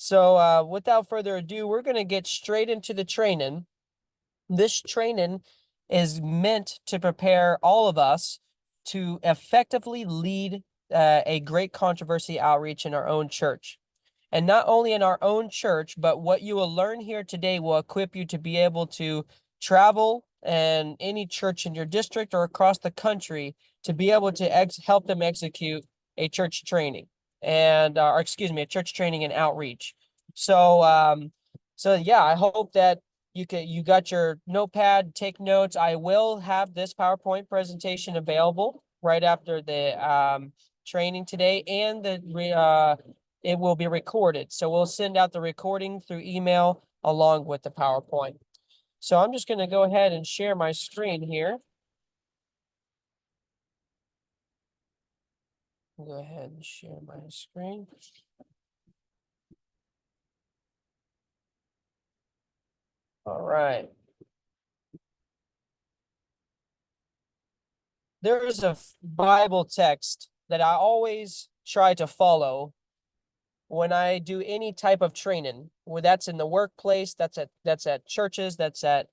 So without further ado, we're going to get straight into the training. This training is meant to prepare all of us to effectively lead a great controversy outreach in our own church. And not only in our own church, but what you will learn here today will equip you to be able to travel and any church in your district or across the country to be able to help them execute a church training or excuse me, a church training and outreach. So yeah, I hope that you got your notepad, take notes. I will have this PowerPoint presentation available right after the training today, and it will be recorded. So we'll send out the recording through email along with the PowerPoint. So I'm just going to go ahead and share my screen here. Go ahead and share my screen. All right. There is a Bible text that I always try to follow when I do any type of training, where that's in the workplace, that's at churches, that's at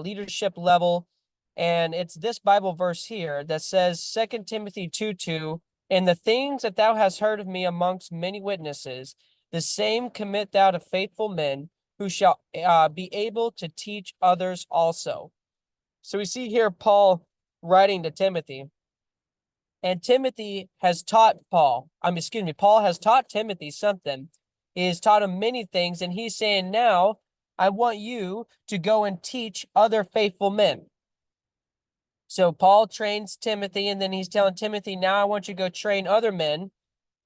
leadership level. And it's this Bible verse here that says 2 Timothy 2:2, and the things that thou hast heard of me amongst many witnesses, the same commit thou to faithful men who shall be able to teach others also. So we see here Paul writing to Timothy, and Timothy has taught Paul. Paul has taught Timothy something. He has taught him many things, and he's saying, now I want you to go and teach other faithful men. So Paul trains Timothy, and then he's telling Timothy, now I want you to go train other men.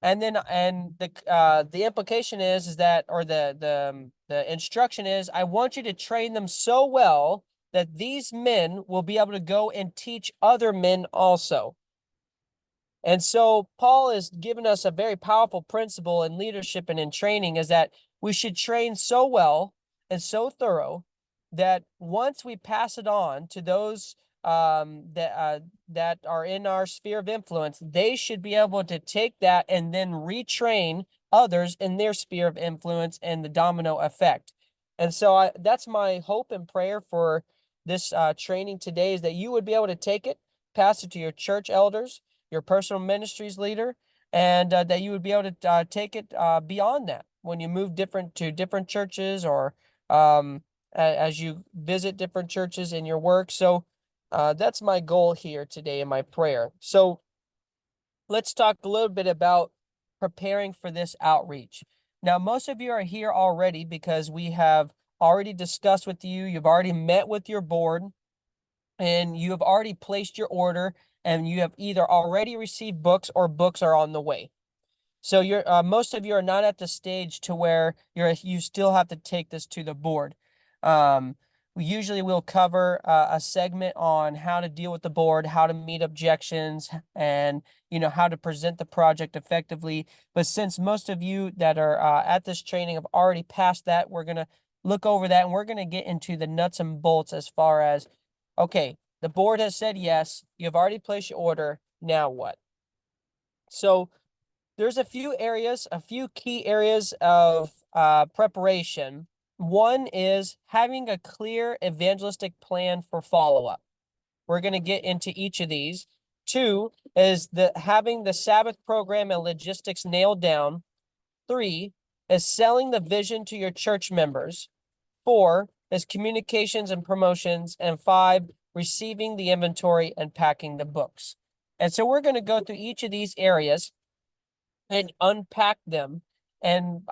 And the implication is that, or the instruction is, I want you to train them so well that these men will be able to go and teach other men also. And so Paul is giving us a very powerful principle in leadership and in training, is that we should train so well and so thorough that once we pass it on to those that are in our sphere of influence, they should be able to take that and then retrain others in their sphere of influence and the domino effect. And so that's my hope and prayer for this training today, is that you would be able to take it, pass it to your church elders, your personal ministries leader, and that you would be able to take it beyond that when you move to different churches, or as you visit different churches in your work. So that's my goal here today in my prayer. So let's talk a little bit about preparing for this outreach. Now, most of you are here already because we have already discussed with you. You've already met with your board, and you have already placed your order, and you have either already received books or books are on the way. So most of you are not at the stage to where you still have to take this to the board. We usually will cover a segment on how to deal with the board, how to meet objections, and how to present the project effectively. But since most of you that are at this training have already passed that, we're gonna look over that, and we're gonna get into the nuts and bolts as far as, okay, the board has said yes, you've already placed your order, now what? So there's a few key areas of preparation. One is having a clear evangelistic plan for follow-up. We're going to get into each of these. Two is having the Sabbath program and logistics nailed down. Three is selling the vision to your church members. Four is communications and promotions. And five, receiving the inventory and packing the books. And so we're going to go through each of these areas and unpack them. And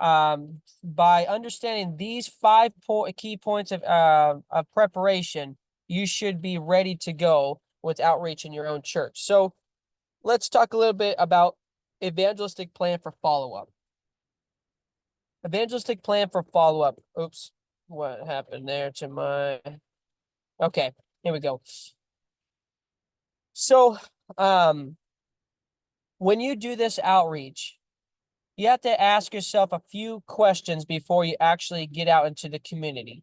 by understanding these key points of preparation, you should be ready to go with outreach in your own church. So let's talk a little bit about evangelistic plan for follow-up. Evangelistic plan for follow-up. Oops, what happened there to my... Okay, here we go. So when you do this outreach, you have to ask yourself a few questions before you actually get out into the community.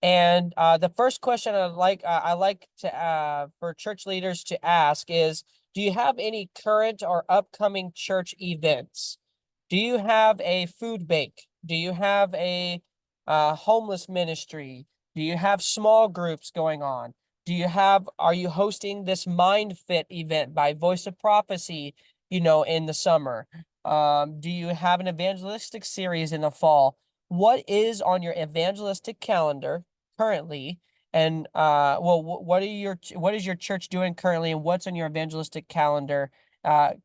And the first question I like to for church leaders to ask is, do you have any current or upcoming church events? Do you have a food bank? Do you have a homeless ministry? Do you have small groups going on? Are you hosting this Mind Fit event by Voice of Prophecy, in the summer? Do you have an evangelistic series in the fall? What is on your evangelistic calendar currently? And well, what is your church doing currently, and what's on your evangelistic calendar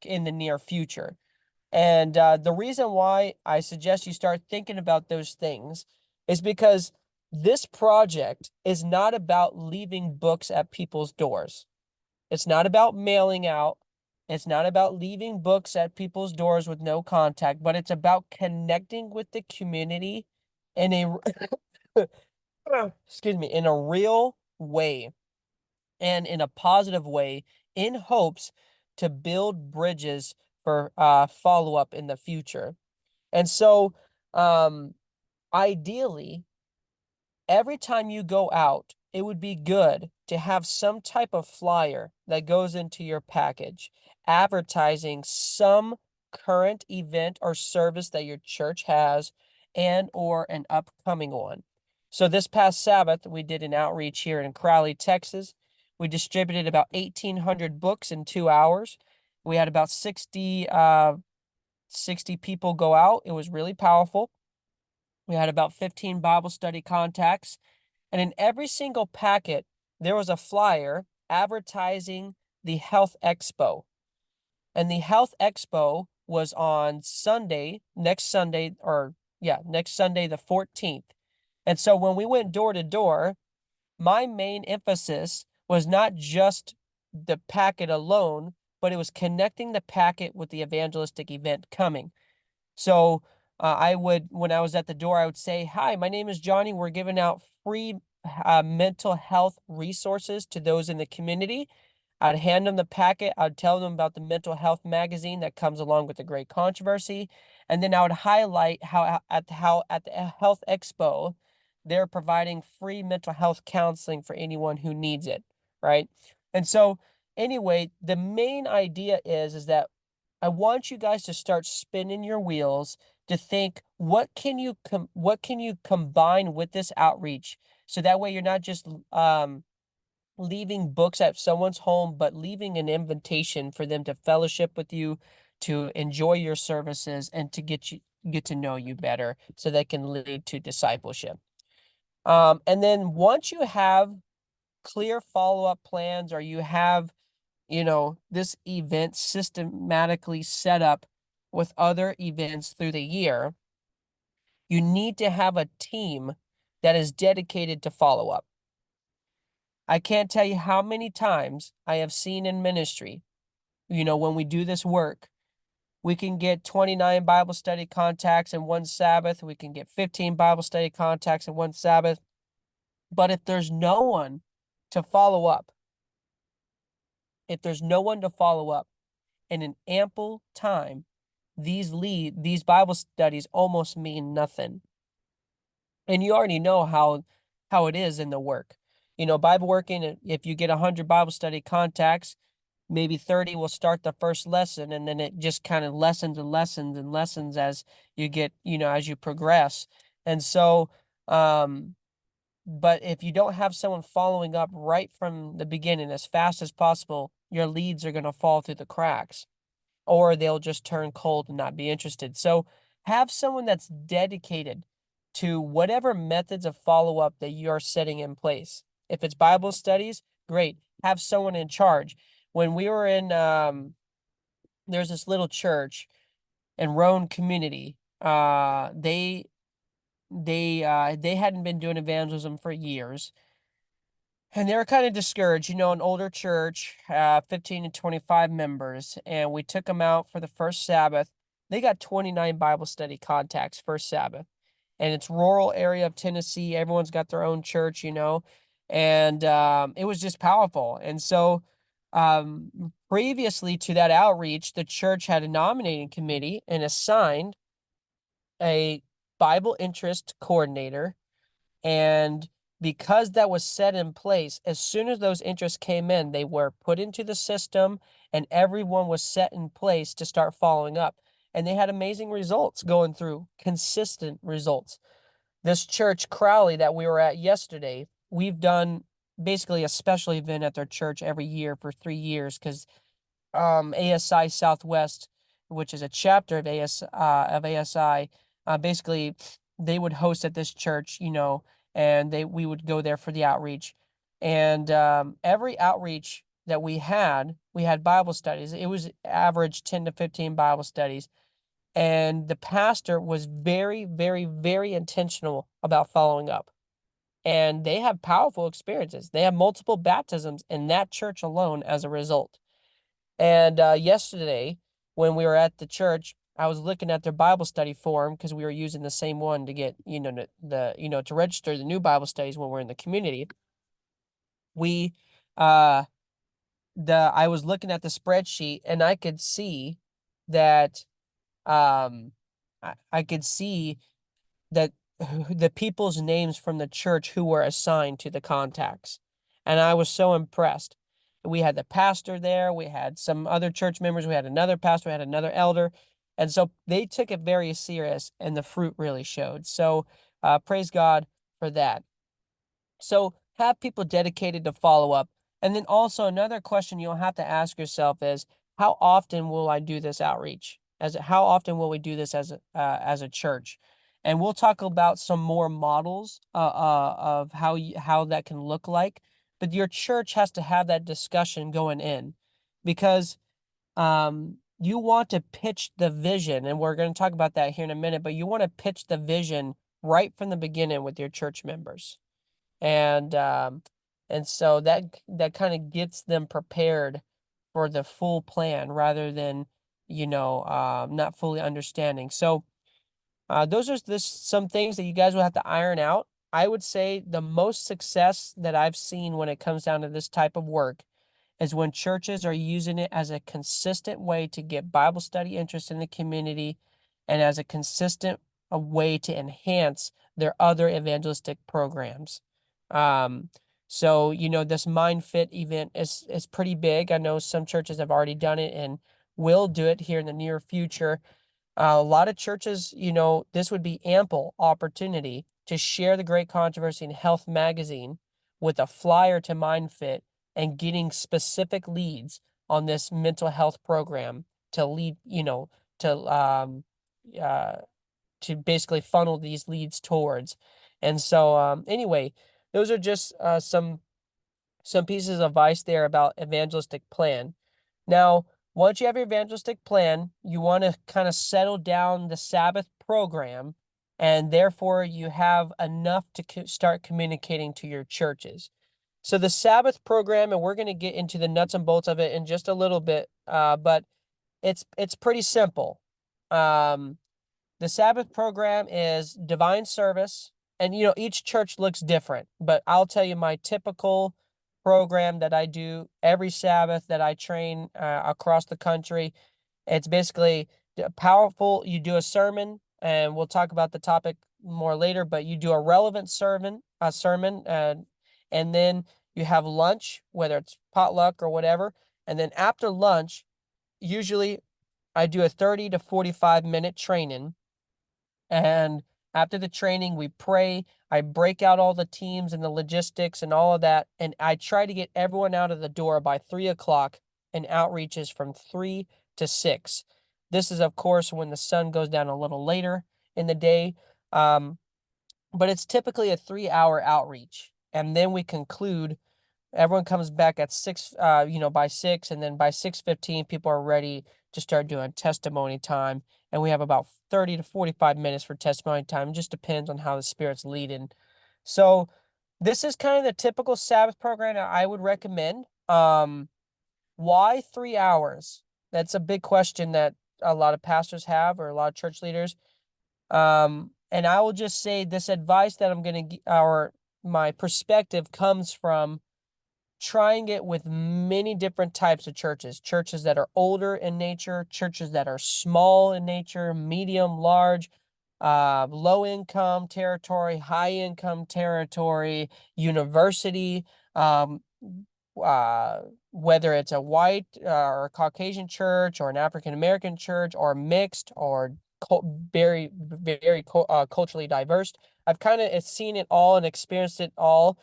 in the near future? And the reason why I suggest you start thinking about those things is because this project is not about leaving books at people's doors. It's not about mailing out. It's not about leaving books at people's doors with no contact, but it's about connecting with the community in a excuse me, in a real way and in a positive way, in hopes to build bridges for follow-up in the future. And so, um, ideally, every time you go out, it would be good to have some type of flyer that goes into your package advertising some current event or service that your church has and or an upcoming one. So this past Sabbath, we did an outreach here in Crowley, Texas. We distributed about 1,800 books in 2 hours. We had about 60 people go out. It was really powerful. We had about 15 Bible study contacts. And in every single packet, there was a flyer advertising the Health Expo. And the Health Expo was on Sunday, next Sunday, next Sunday, the 14th. And so when we went door to door, my main emphasis was not just the packet alone, but it was connecting the packet with the evangelistic event coming. So when I was at the door, I would say, "Hi, my name is Johnny. We're giving out free mental health resources to those in the community." I'd hand them the packet. I'd tell them about the mental health magazine that comes along with the Great Controversy. And then I would highlight how at the Health Expo, they're providing free mental health counseling for anyone who needs it, right? And so anyway, the main idea is that I want you guys to start spinning your wheels to think what can you combine with this outreach, so that way you're not just leaving books at someone's home, but leaving an invitation for them to fellowship with you, to enjoy your services, and to get to know you better, so that can lead to discipleship. And then once you have clear follow-up plans, or you have this event systematically set up with other events through the year, you need to have a team that is dedicated to follow up. I can't tell you how many times I have seen in ministry, when we do this work, we can get 29 Bible study contacts in one Sabbath. We can get 15 Bible study contacts in one Sabbath. But if there's no one to follow up, if there's no one to follow up in an ample time, these Bible studies almost mean nothing. And you already know how it is in the work. Bible working, if you get 100 Bible study contacts, maybe 30 will start the first lesson, and then it just kind of lessons and lessons and lessons as you get, as you progress. And so, but if you don't have someone following up right from the beginning as fast as possible, your leads are going to fall through the cracks, or they'll just turn cold and not be interested. So have someone that's dedicated to whatever methods of follow-up that you're setting in place. If it's Bible studies, great. Have someone in charge. When we were in, there's this little church in Roan community. They hadn't been doing evangelism for years. And they were kind of discouraged, an older church, 15 to 25 members, and we took them out for the first Sabbath. They got 29 Bible study contacts first Sabbath. And it's rural area of Tennessee. Everyone's got their own church, and it was just powerful. And so previously to that outreach, the church had a nominating committee and assigned a Bible interest coordinator. And because that was set in place, as soon as those interests came in, they were put into the system, and everyone was set in place to start following up. and they had amazing results going through, consistent results. This church, Crowley, that we were at yesterday, we've done basically a special event at their church every year for 3 years because ASI Southwest, which is a chapter of ASI, basically they would host at this church, and we would go there for the outreach. And every outreach that we had Bible studies. It was average 10 to 15 Bible studies. And the pastor was very, very, very intentional about following up. And they have powerful experiences. They have multiple baptisms in that church alone as a result. And yesterday, when we were at the church, I was looking at their Bible study form because we were using the same one to get, to register the new Bible studies when we're in the community. We, uh, I was looking at the spreadsheet and I could see that, I could see that the people's names from the church who were assigned to the contacts. And I was so impressed. We had the pastor there, we had some other church members, we had another pastor, we had another elder. And so they took it very serious and the fruit really showed. So praise God for that. So have people dedicated to follow up. And then also another question you'll have to ask yourself is, how often will I do this outreach? How often will we do this as a church? And we'll talk about some more models of how that can look like. But your church has to have that discussion going in, because you want to pitch the vision, and we're going to talk about that here in a minute. But you want to pitch the vision right from the beginning with your church members. And so that kind of gets them prepared for the full plan rather than not fully understanding. So those are some things that you guys will have to iron out. I would say the most success that I've seen when it comes down to this type of work is when churches are using it as a consistent way to get Bible study interest in the community, and as a consistent way to enhance their other evangelistic programs. So this Mind Fit event is pretty big. I know some churches have already done it and will do it here in the near future. A lot of churches, this would be ample opportunity to share the Great Controversy in Health magazine with a flyer to MindFit and getting specific leads on this mental health program to lead, to uh, to basically funnel these leads towards. And so, anyway, those are just some pieces of advice there about evangelistic plan. Now, once you have your evangelistic plan, you want to kind of settle down the Sabbath program, and therefore you have enough to start communicating to your churches. So the Sabbath program, and we're going to get into the nuts and bolts of it in just a little bit, but it's pretty simple. The Sabbath program is divine service, and each church looks different, but I'll tell you my typical program that I do every Sabbath that I train across the country. It's basically powerful. You do a sermon, and we'll talk about the topic more later, but you do a relevant sermon, and then you have lunch, whether it's potluck or whatever. And then after lunch, usually I do a 30 to 45-minute training. And after the training, we pray. I break out all the teams and the logistics and all of that. And I try to get everyone out of the door by 3 o'clock, and outreaches from 3 to 6. This is, of course, when the sun goes down a little later in the day. But it's typically a 3-hour outreach. And then we conclude. Everyone comes back at 6, by 6, and then by 6:15, people are ready to start doing testimony time. And we have about 30 to 45 minutes for testimony time. It just depends on how the Spirit's leading. So this is kind of the typical Sabbath program that I would recommend. Why 3 hours? That's a big question that a lot of pastors have, or a lot of church leaders. And I will just say this advice that I'm going to, or my perspective comes from trying it with many different types of churches that are older in nature, churches that are small in nature, medium, large, low income territory, high income territory, university, whether it's a white or Caucasian church or an African American church or mixed or very, very culturally diverse. I've kind of seen it all and experienced it all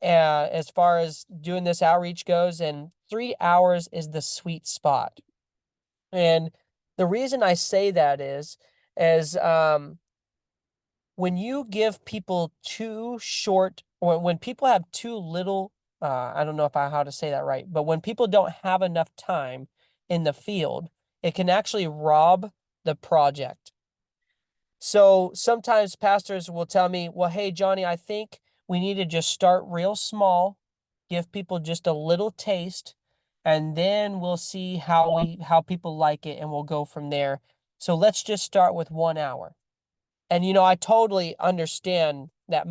as far as doing this outreach goes. And 3 hours is the sweet spot. And the reason I say that is when you give people too short, or when people have too little, I don't know if how to say that right, but when people don't have enough time in the field, it can actually rob the project. So sometimes pastors will tell me, well, hey, Johnny, I think we need to just start real small, give people just a little taste, and then we'll see how people like it and we'll go from there. So let's just start with 1 hour. And I totally understand that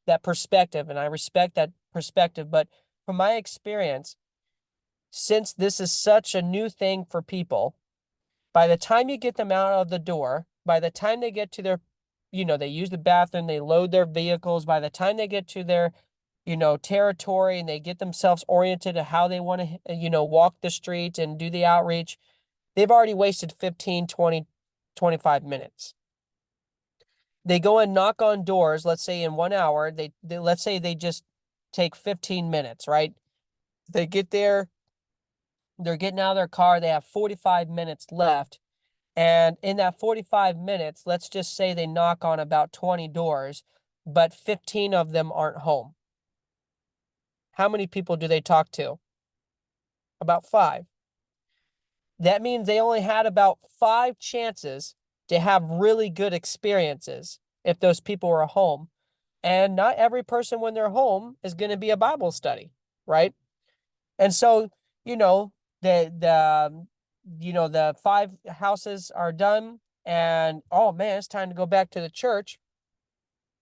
that perspective, and I respect that perspective. But from my experience, since this is such a new thing for people, by the time you get them out of the door, by the time they get to their, they use the bathroom, they load their vehicles, by the time they get to their, territory and they get themselves oriented to how they want to, walk the streets and do the outreach, they've already wasted 15, 20, 25 minutes. They go and knock on doors, let's say in 1 hour, let's say they just take 15 minutes, right? They get there, they're getting out of their car, they have 45 minutes left. And in that 45 minutes, let's just say they knock on about 20 doors, but 15 of them aren't home. How many people do they talk to? About 5. That means they only had about 5 chances to have really good experiences if those people were home. And not every person, when they're home, is going to be a Bible study, right? And so, you know, the 5 houses are done, and oh man, it's time to go back to the church.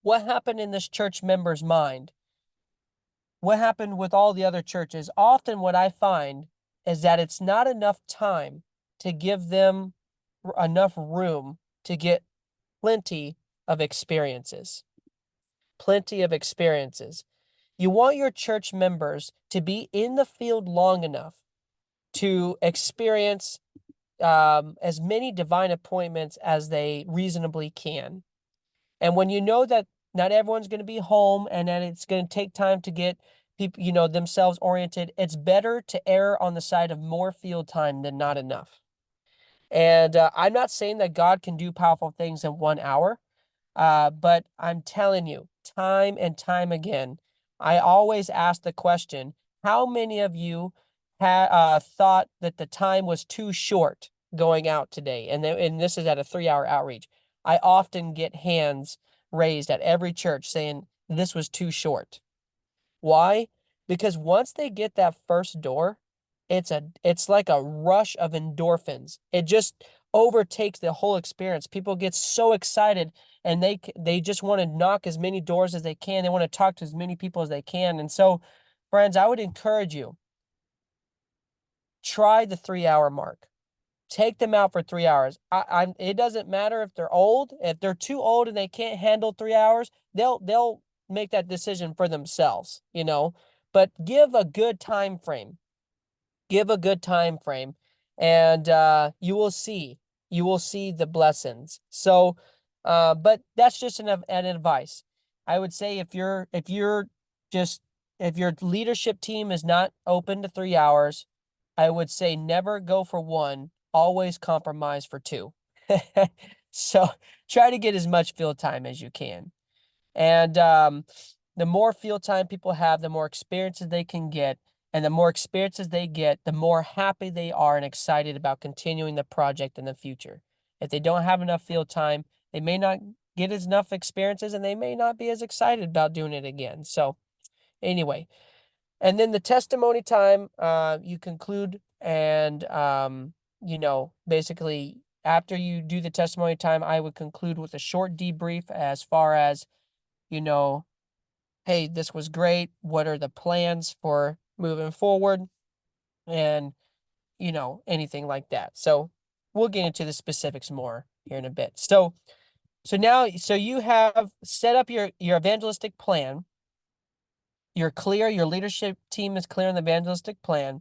What happened in this church member's mind? What happened with all the other churches? Often what I find is that it's not enough time to give them enough room to get plenty of experiences. Plenty of experiences. You want your church members to be in the field long enough to experience as many divine appointments as they reasonably can. And when you know that not everyone's going to be home and that it's going to take time to get people, themselves oriented, it's better to err on the side of more field time than not enough. And I'm not saying that God can do powerful things in 1 hour. But I'm telling you, time and time again, I always ask the question, how many of you thought that the time was too short going out today? And this is at a 3-hour outreach. I often get hands raised at every church saying this was too short. Why? Because once they get that first door, it's like a rush of endorphins. It just overtakes the whole experience. People get so excited and they just want to knock as many doors as they can. They want to talk to as many people as they can. And so, friends, I would encourage you, try the 3-hour mark. Take them out for 3 hours. It doesn't matter if they're old. If they're too old and they can't handle 3 hours, they'll make that decision for themselves, But give a good time frame. Give a good time frame, and you will see the blessings. So, but that's just an advice. I would say just if your leadership team is not open to 3 hours, I would say never go for 1, always compromise for 2. So try to get as much field time as you can. And the more field time people have, the more experiences they can get. And the more experiences they get, the more happy they are and excited about continuing the project in the future. If they don't have enough field time, they may not get enough experiences and they may not be as excited about doing it again. So, anyway, and then the testimony time, you conclude, and, basically after you do the testimony time, I would conclude with a short debrief as far as, you know, hey, this was great. What are the plans for moving forward? And, anything like that. So we'll get into the specifics more here in a bit. So now, so you have set up your evangelistic plan. You're clear. Your leadership team is clear on the evangelistic plan.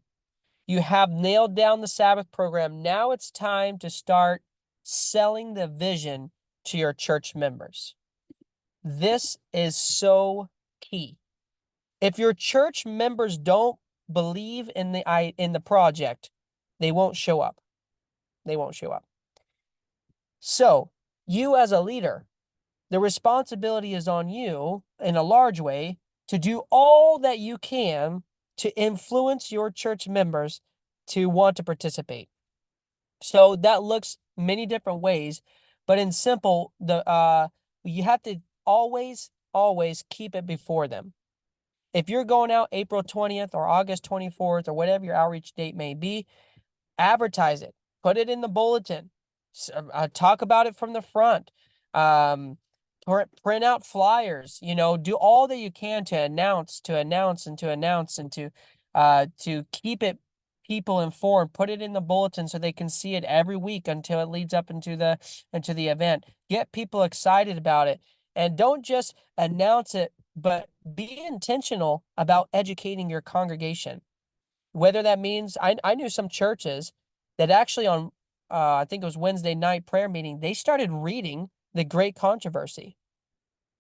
You have nailed down the Sabbath program. Now it's time to start selling the vision to your church members. This is so key. If your church members don't believe in the project, they won't show up. They won't show up. So, you as a leader, the responsibility is on you in a large way to do all that you can to influence your church members to want to participate. So that looks many different ways, but in simple, you have to always keep it before them. If you're going out April 20th or August 24th or whatever your outreach date may be, advertise it, put it in the bulletin, talk about it from the front, um, print out flyers, do all that you can to announce and to keep it people informed, put it in the bulletin so they can see it every week until it leads up into the event. Get people excited about it, and don't just announce it, but be intentional about educating your congregation. Whether that means I knew some churches that actually on I think it was Wednesday night prayer meeting, they started reading the Great Controversy.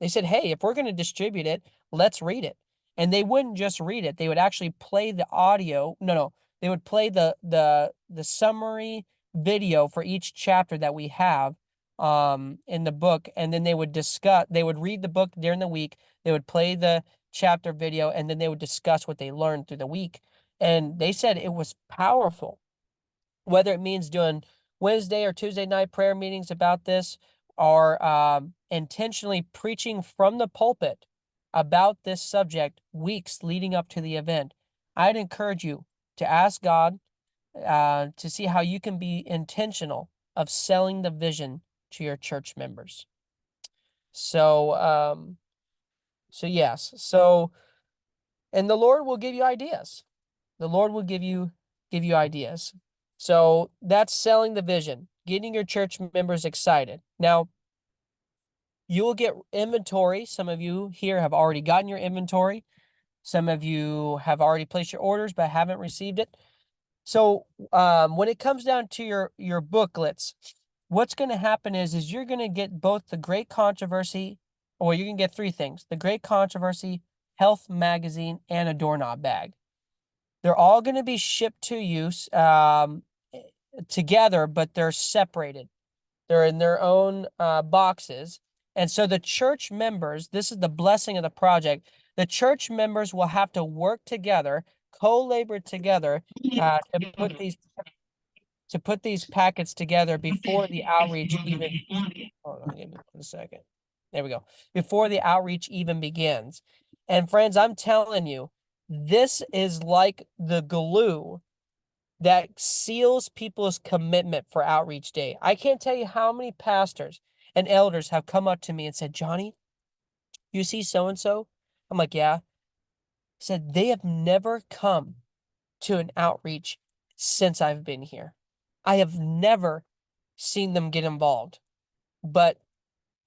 They said, "Hey, if we're going to distribute it, let's read it." And they wouldn't just read it; they would actually play the audio. No, they would play the summary video for each chapter that we have in the book, and then they would discuss. They would read the book during the week. They would play the chapter video, and then they would discuss what they learned through the week. And they said it was powerful. Whether it means doing Wednesday or Tuesday night prayer meetings about this, or intentionally preaching from the pulpit about this subject weeks leading up to the event, I'd encourage you to ask God to see how you can be intentional of selling the vision to your church members. So yes. And the Lord will give you ideas. The Lord will give you ideas. So that's selling the vision, getting your church members excited. Now, you will get inventory. Some of you here have already gotten your inventory. Some of you have already placed your orders but haven't received it. So when it comes down to your booklets, what's going to happen is you're going to get both the Great Controversy, or you're going to get three things: the Great Controversy, Health Magazine, and a doorknob bag. They're all going to be shipped to you together, but they're separated. They're in their own boxes. And so the church members, this is the blessing of the project, the church members will have to work together, co-labor together to put these packets together before the outreach even. Hold on, give me a second. There we go. Before the outreach even begins. And friends, I'm telling you, this is like the glue that seals people's commitment for outreach day. I can't tell you how many pastors and elders have come up to me and said, "Johnny, you see so-and-so?" I'm like, "Yeah." He said, "They have never come to an outreach since I've been here. I have never seen them get involved. But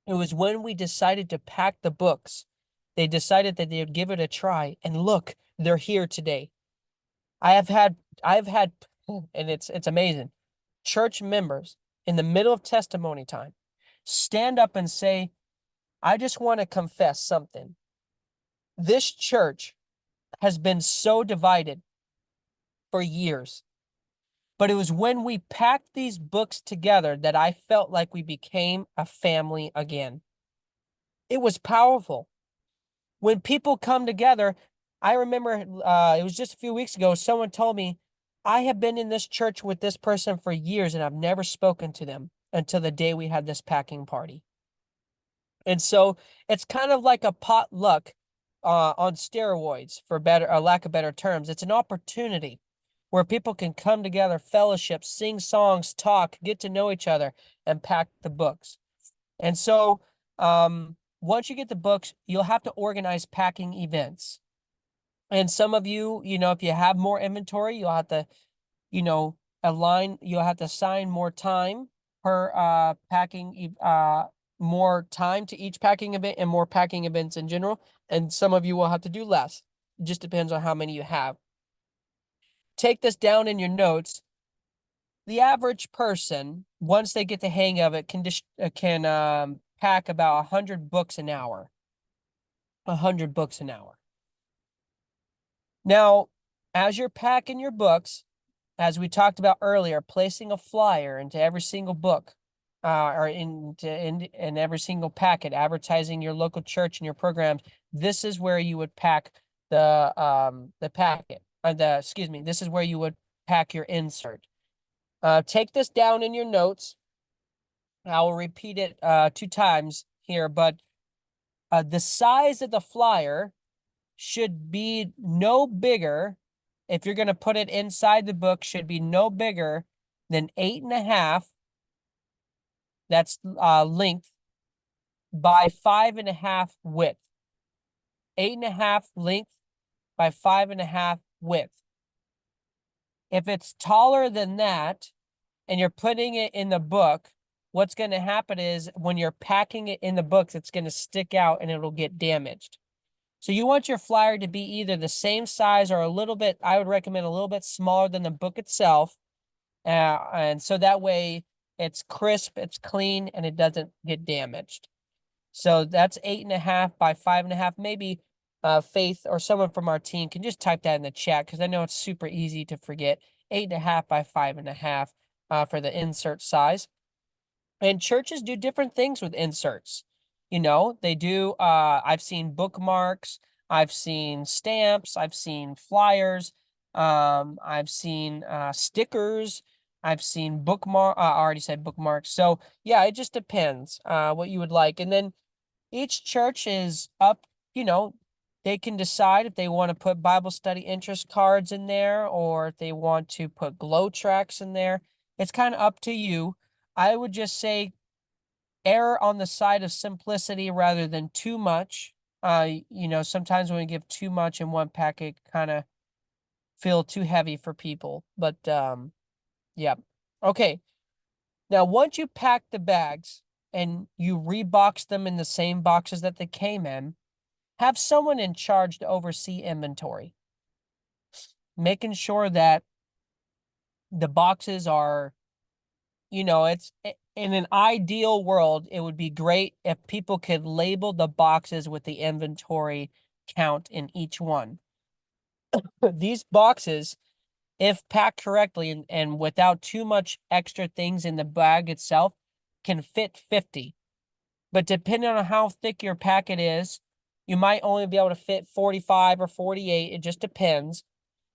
it was when we decided to pack the books, they decided that they would give it a try. And look, they're here today." I've had, and it's amazing, church members in the middle of testimony time stand up and say, "I just want to confess something. This church has been so divided for years, but it was when we packed these books together that I felt like we became a family again." It was powerful. When people come together, I remember it was just a few weeks ago, someone told me, "I have been in this church with this person for years and I've never spoken to them until the day we had this packing party." And so it's kind of like a potluck on steroids, for better, or lack of better terms. It's an opportunity where people can come together, fellowship, sing songs, talk, get to know each other, and pack the books. And so once you get the books, you'll have to organize packing events. And some of you, if you have more inventory, you'll have to, you'll have to assign more time per packing, more time to each packing event and more packing events in general. And some of you will have to do less. It just depends on how many you have. Take this down in your notes. The average person, once they get the hang of it, can pack about 100 books an hour. 100 books an hour. Now, as you're packing your books, as we talked about earlier, placing a flyer into every single book, or in every single packet, advertising your local church and your programs. This is where you would pack the packet. This is where you would pack your insert. Take this down in your notes. I will repeat it 2 times here, but the size of the flyer should be no bigger. If you're going to put it inside the book, should be no bigger than 8.5. That's length by 5.5 width. 8.5 length by 5.5 width. If it's taller than that and you're putting it in the book, what's going to happen is when you're packing it in the books, it's going to stick out and it'll get damaged. So you want your flyer to be either the same size or a little bit, I would recommend a little bit smaller than the book itself. And so that way it's crisp, it's clean, and it doesn't get damaged. So that's 8.5 by 5.5. Maybe Faith or someone from our team can just type that in the chat because I know it's super easy to forget. 8.5 by 5.5 for the insert size. And churches do different things with inserts. You know, they do, I've seen bookmarks, I've seen stamps, I've seen flyers, I've seen stickers, I've seen I already said bookmarks. So yeah, it just depends what you would like. And then each church is up, you know, they can decide if they want to put Bible study interest cards in there or if they want to put glow tracks in there. It's kind of up to you. I would just say err on the side of simplicity rather than too much. You know, sometimes when we give too much in one packet, kind of feel too heavy for people. But yeah. Okay. Now, once you pack the bags and you rebox them in the same boxes that they came in, have someone in charge to oversee inventory, making sure that the boxes are, you know, it's in an ideal world, it would be great if people could label the boxes with the inventory count in each one. These boxes, if packed correctly and without too much extra things in the bag itself, can fit 50. But depending on how thick your packet is, you might only be able to fit 45 or 48. It just depends.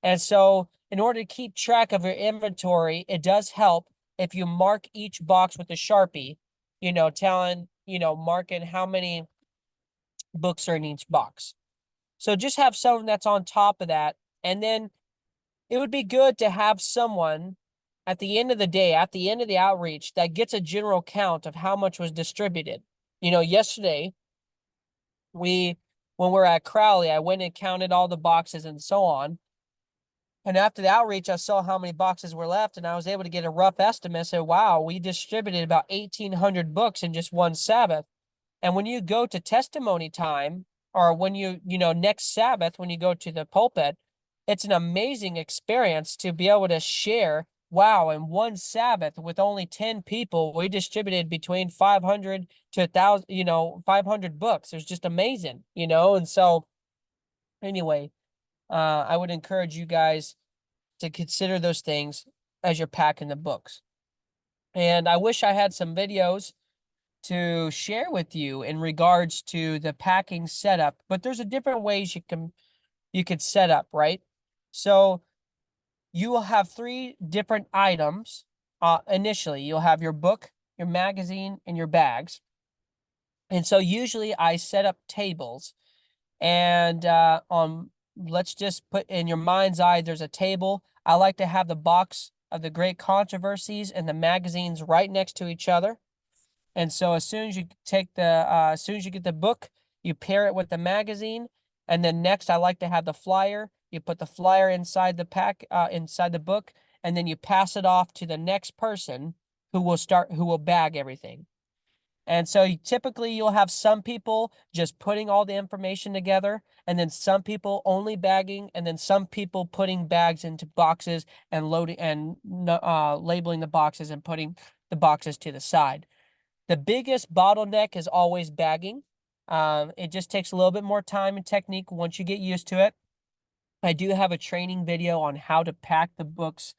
And so in order to keep track of your inventory, it does help if you mark each box with a Sharpie, you know, marking how many books are in each box. So just have someone that's on top of that. And then it would be good to have someone at the end of the day, at the end of the outreach, that gets a general count of how much was distributed. You know, yesterday, when we're at Crowley, I went and counted all the boxes and so on. And after the outreach, I saw how many boxes were left, and I was able to get a rough estimate. So, wow, we distributed about 1,800 books in just one Sabbath. And when you go to testimony time, or when next Sabbath, when you go to the pulpit, it's an amazing experience to be able to share. Wow, in one Sabbath with only 10 people, we distributed between 500 to 1,000, 500 books. It was just amazing, And so, anyway, I would encourage you guys to consider those things as you're packing the books. And I wish I had some videos to share with you in regards to the packing setup, but there's a different ways you could set up, right? So you will have 3 different items. Initially, you'll have your book, your magazine, and your bags. And so usually I set up tables, and let's just put in your mind's eye, there's a table. I like to have the box of the great controversies and the magazines right next to each other. And so as soon as you as soon as you get the book, you pair it with the magazine. And then next, I like to have the flyer. You put the flyer inside inside the book, and then you pass it off to the next person who will bag everything. And so typically you'll have some people just putting all the information together, and then some people only bagging, and then some people putting bags into boxes and loading and labeling the boxes and putting the boxes to the side. The biggest bottleneck is always bagging. It just takes a little bit more time and technique once you get used to it. I do have a training video on how to pack the books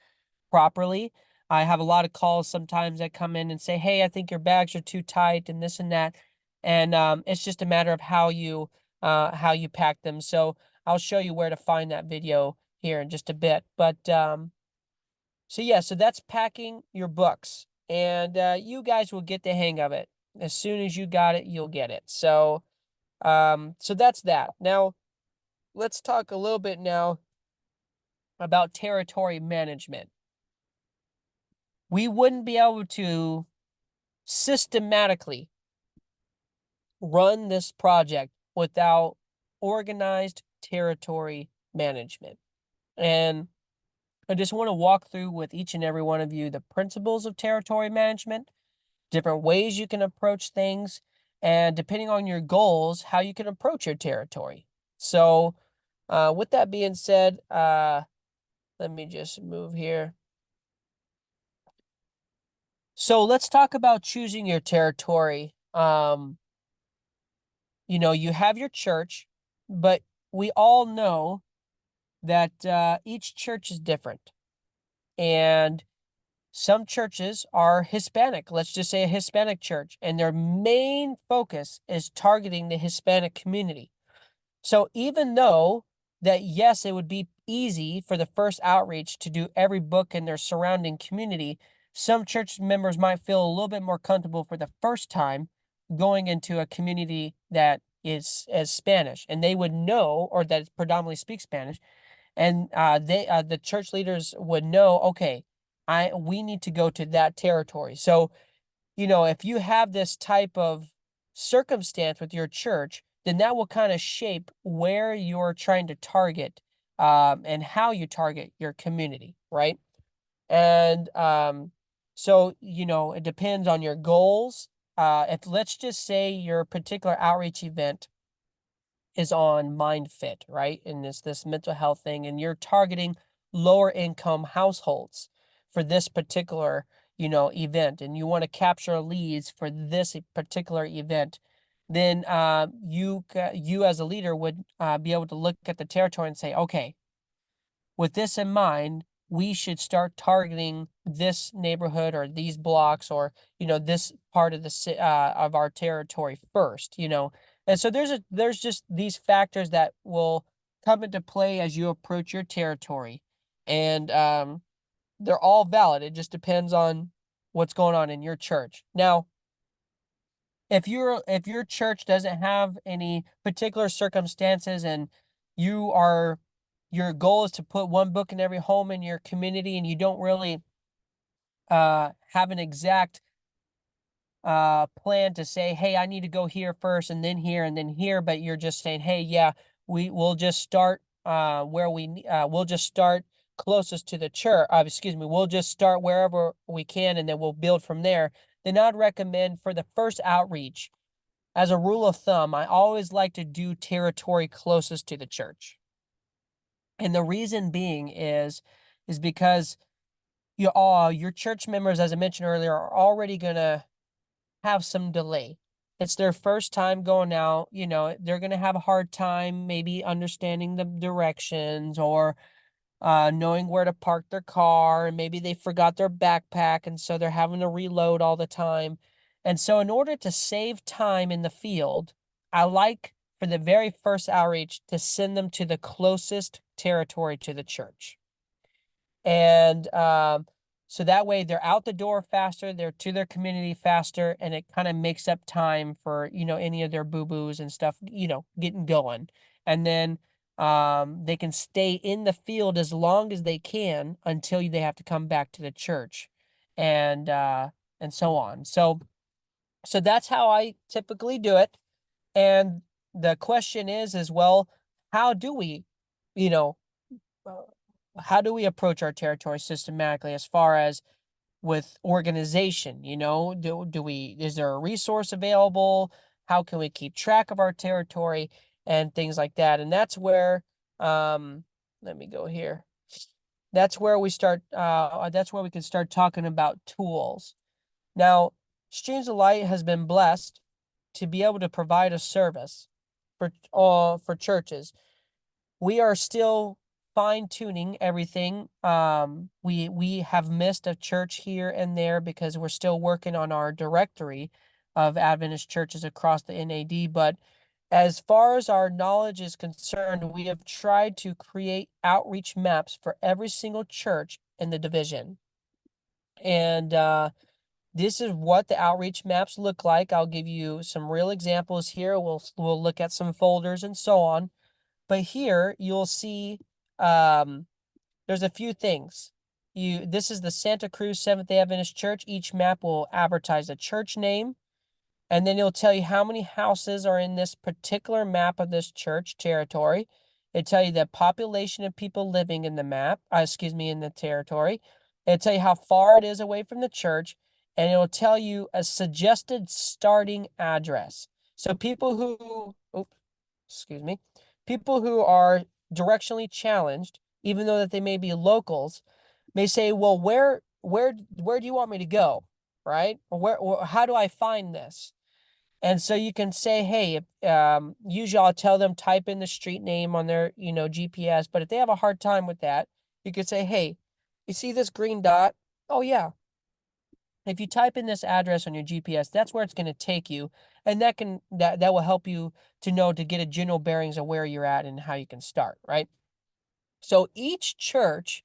properly. I have a lot of calls sometimes that come in and say, "Hey, I think your bags are too tight and this and that." And it's just a matter of how you pack them. So I'll show you where to find that video here in just a bit. But so yeah, so that's packing your books, and you guys will get the hang of it. As soon as you got it, you'll get it. So that's that. Now let's talk a little bit now about territory management. We wouldn't be able to systematically run this project without organized territory management. And I just want to walk through with each and every one of you the principles of territory management, different ways you can approach things, and depending on your goals, how you can approach your territory. So, with that being said, let me just move here. So let's talk about choosing your territory. You have your church, but we all know that each church is different. And some churches are Hispanic. Let's just say a Hispanic church, and their main focus is targeting the Hispanic community. So even though that, yes, it would be easy for the first outreach to do every book in their surrounding community, some church members might feel a little bit more comfortable for the first time going into a community that is as Spanish, and they would know, or that predominantly speaks Spanish, and the church leaders would know, okay, we need to go to that territory. So if you have this type of circumstance with your church, then that will kind of shape where you're trying to target, and how you target your community, right? And so, it depends on your goals. If let's just say your particular outreach event is on Mind Fit, right? And it's this mental health thing, and you're targeting lower income households for this particular, event, and you want to capture leads for this particular event, then you as a leader would be able to look at the territory and say, okay, with this in mind, we should start targeting this neighborhood or these blocks, or this part of of our territory first. And so there's just these factors that will come into play as you approach your territory, and they're all valid. It just depends on what's going on in your church. Now, if your church doesn't have any particular circumstances, and your goal is to put one book in every home in your community, and you don't really have an exact plan to say, hey, I need to go here first and then here and then here, but you're just saying, hey, yeah, we'll just start we'll just start closest to the church. Excuse me, we'll just start wherever we can, and then we'll build from there. Then I'd recommend, for the first outreach, as a rule of thumb, I always like to do territory closest to the church. And the reason being is because your church members, as I mentioned earlier, are already gonna have some delay. It's their first time going out, they're gonna have a hard time maybe understanding the directions, or knowing where to park their car, and maybe they forgot their backpack, and so they're having to reload all the time. And so, in order to save time in the field, I like, for the very first outreach, to send them to the closest territory to the church. And so that way they're out the door faster, they're to their community faster, and it kind of makes up time for, any of their boo-boos and stuff, getting going. And then they can stay in the field as long as they can until they have to come back to the church, and so on. So that's how I typically do it. And the question is, as well, how do we, you know, uh, how do we approach our territory systematically, as far as with organization. Is there a resource available? How can we keep track of our territory and things like that? And that's where, let me go here. That's where we start. That's where we can start talking about tools. Now, Streams of Light has been blessed to be able to provide a service for churches. We are still fine tuning everything. We have missed a church here and there because we're still working on our directory of Adventist churches across the NAD. But as far as our knowledge is concerned, we have tried to create outreach maps for every single church in the division. And this is what the outreach maps look like. I'll give you some real examples here. We'll look at some folders and so on. But here you'll see there's a few things. This is the Santa Cruz Seventh-day Adventist Church. Each map will advertise a church name, and then it'll tell you how many houses are in this particular map of this church territory. It'll tell you the population of people living in the map, in the territory. It'll tell you how far it is away from the church, and it'll tell you a suggested starting address. So people who are directionally challenged, even though that they may be locals, may say, well, where do you want me to go? Right? Or how do I find this? And so you can say, hey, usually I'll tell them type in the street name on their, GPS. But if they have a hard time with that, you could say, hey, you see this green dot? Oh, yeah. If you type in this address on your GPS, that's where it's going to take you. And that will help you to know to get a general bearings of where you're at and how you can start, right? So each church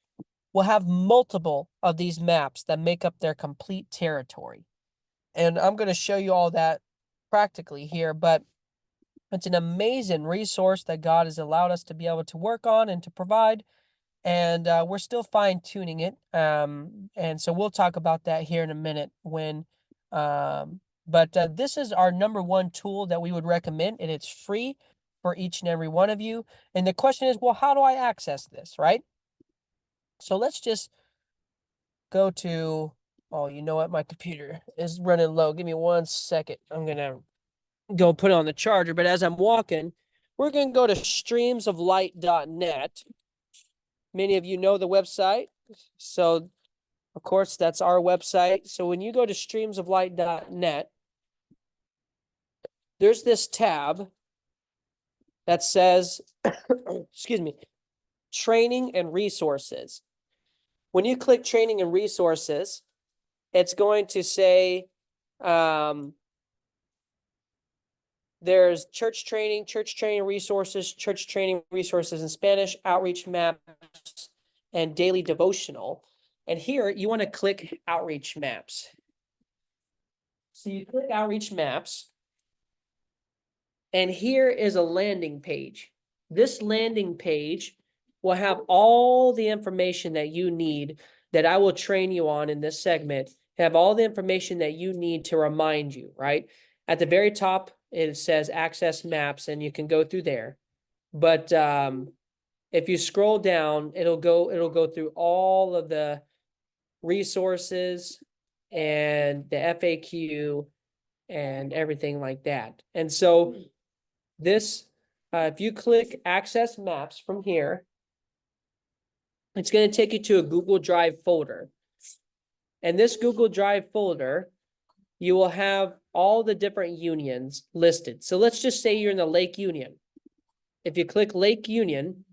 will have multiple of these maps that make up their complete territory. And I'm going to show you all that practically here, but it's an amazing resource that God has allowed us to be able to work on and to provide. And we're still fine tuning it. And so we'll talk about that here in a minute but this is our number one tool that we would recommend, and it's free for each and every one of you. And the question is, well, how do I access this, right? So let's just go to, oh, you know what? My computer is running low. Give me 1 second. I'm going to go put it on the charger. But as I'm walking, we're going to go to streamsoflight.net. Many of you know the website. So, of course, that's our website. So when you go to streamsoflight.net, there's this tab that says, excuse me, training and resources. When you click training and resources, it's going to say there's church training resources in Spanish, outreach maps, and daily devotional. And here you want to click outreach maps. So you click outreach maps, and here is a landing page. This landing page will have all the information that you need that I will train you on in this segment, have all the information that you need to remind you, right? At the very top, it says access maps, and you can go through there. But if you scroll down, it'll go through all of the resources and the FAQ and everything like that. And so this, if you click access maps from here, it's going to take you to a Google Drive folder. And this Google Drive folder, you will have all the different unions listed. So let's just say you're in the Lake Union. If you click Lake Union,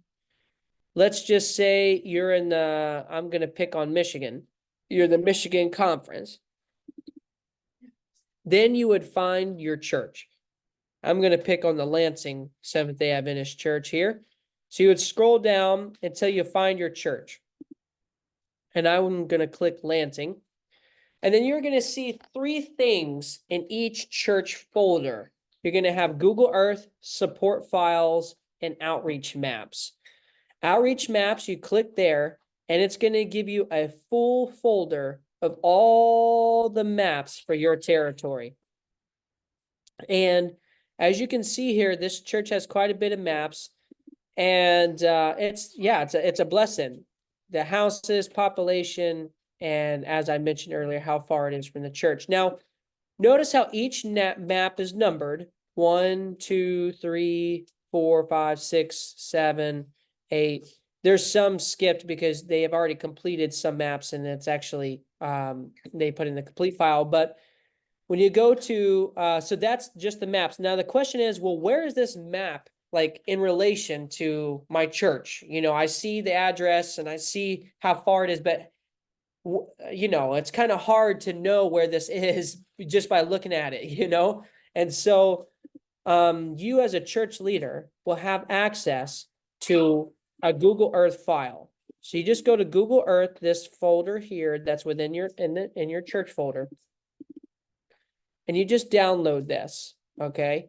let's just say you're in I'm going to pick on Michigan. You're the Michigan Conference. Then you would find your church. I'm going to pick on the Lansing Seventh-day Adventist Church here. So you would scroll down until you find your church. And I'm going to click Lansing. And then you're going to see 3 things in each church folder. You're going to have Google Earth, support files, and outreach maps. Outreach maps, you click there, and it's going to give you a full folder of all the maps for your territory. And as you can see here, this church has quite a bit of maps, and it's a blessing. The houses, population, and as I mentioned earlier, how far it is from the church. Now, notice how each map is numbered: 1, 2, 3, 4, 5, 6, 7, 8. There's some skipped because they have already completed some maps, and it's actually they put in the complete file. But when you go to so that's just the maps. Now the question is, well, where is this map like in relation to my church? I see the address and I see how far it is, but it's kind of hard to know where this is just by looking at it. And so you as a church leader will have access to a Google Earth file. So you just go to Google Earth, this folder here that's within in your church folder, and you just download this, okay?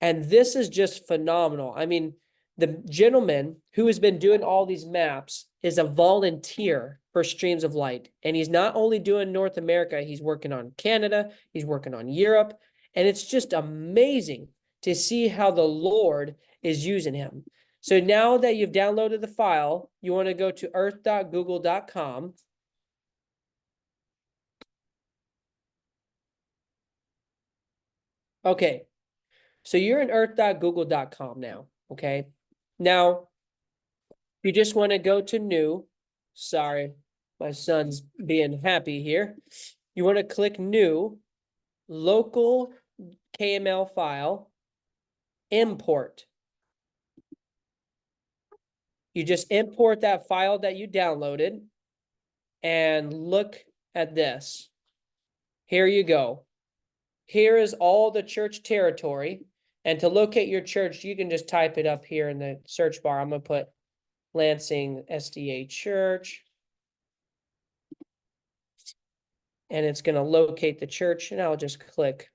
And this is just phenomenal. I mean, the gentleman who has been doing all these maps is a volunteer for Streams of Light. And he's not only doing North America, he's working on Canada, he's working on Europe. And it's just amazing to see how the Lord is using him. So now that you've downloaded the file, you want to go to earth.google.com. Okay, so you're in earth.google.com now, okay? Now, you just want to go to new. Sorry, my son's being happy here. You want to click new, local KML file, import. You just import that file that you downloaded and look at this. Here you go. Here is all the church territory. And to locate your church, you can just type it up here in the search bar. I'm going to put Lansing SDA Church. And it's going to locate the church. And I'll just click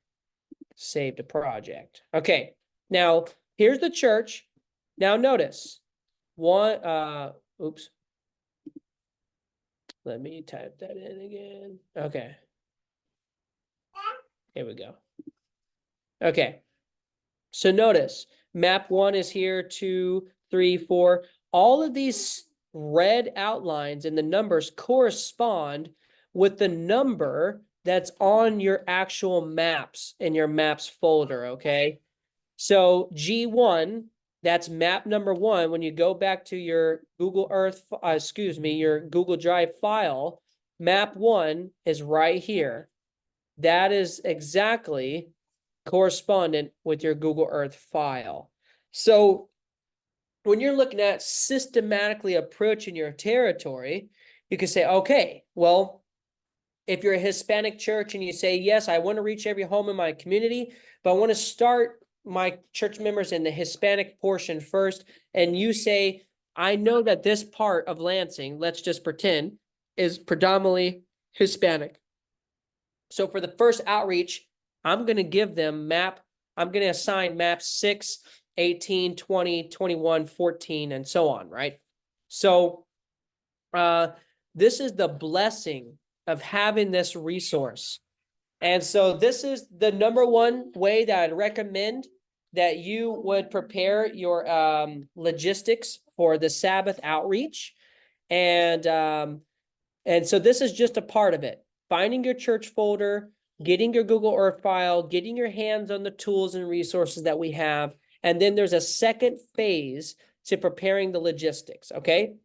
Save to Project. Okay. Now, here's the church. Now, notice oops. Let me type that in again. Okay. Here we go. Okay. So notice map 1 is here, 2, 3, 4. All of these red outlines and the numbers correspond with the number that's on your actual maps in your maps folder, okay? So G1, that's map number 1. When you go back to your Google Earth, your Google Drive file, map 1 is right here. That is exactly correspondent with your Google Earth file. So when you're looking at systematically approaching your territory, you can say, okay, well, if you're a Hispanic church and you say, yes, I want to reach every home in my community, but I want to start my church members in the Hispanic portion first, and you say, I know that this part of Lansing, let's just pretend, is predominantly Hispanic. So for the first outreach, I'm going to give them I'm going to assign map 6, 18, 20, 21, 14, and so on, right? So this is the blessing of having this resource. And so this is the number one way that I'd recommend that you would prepare your logistics for the Sabbath outreach. And so this is just a part of it. Finding your church folder, getting your Google Earth file, getting your hands on the tools and resources that we have. And then there's a second phase to preparing the logistics, okay?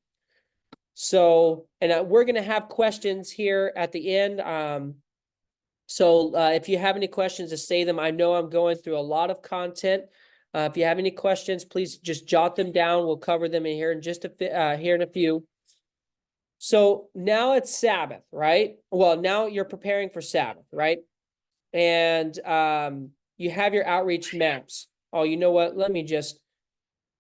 So, and we're going to have questions here at the end. So if you have any questions, just say them. I know I'm going through a lot of content. If you have any questions, please just jot them down. We'll cover them in here in just here in a few. So now it's Sabbath, right? Well, now you're preparing for Sabbath, right? And you have your outreach maps. Oh, you know what? Let me just,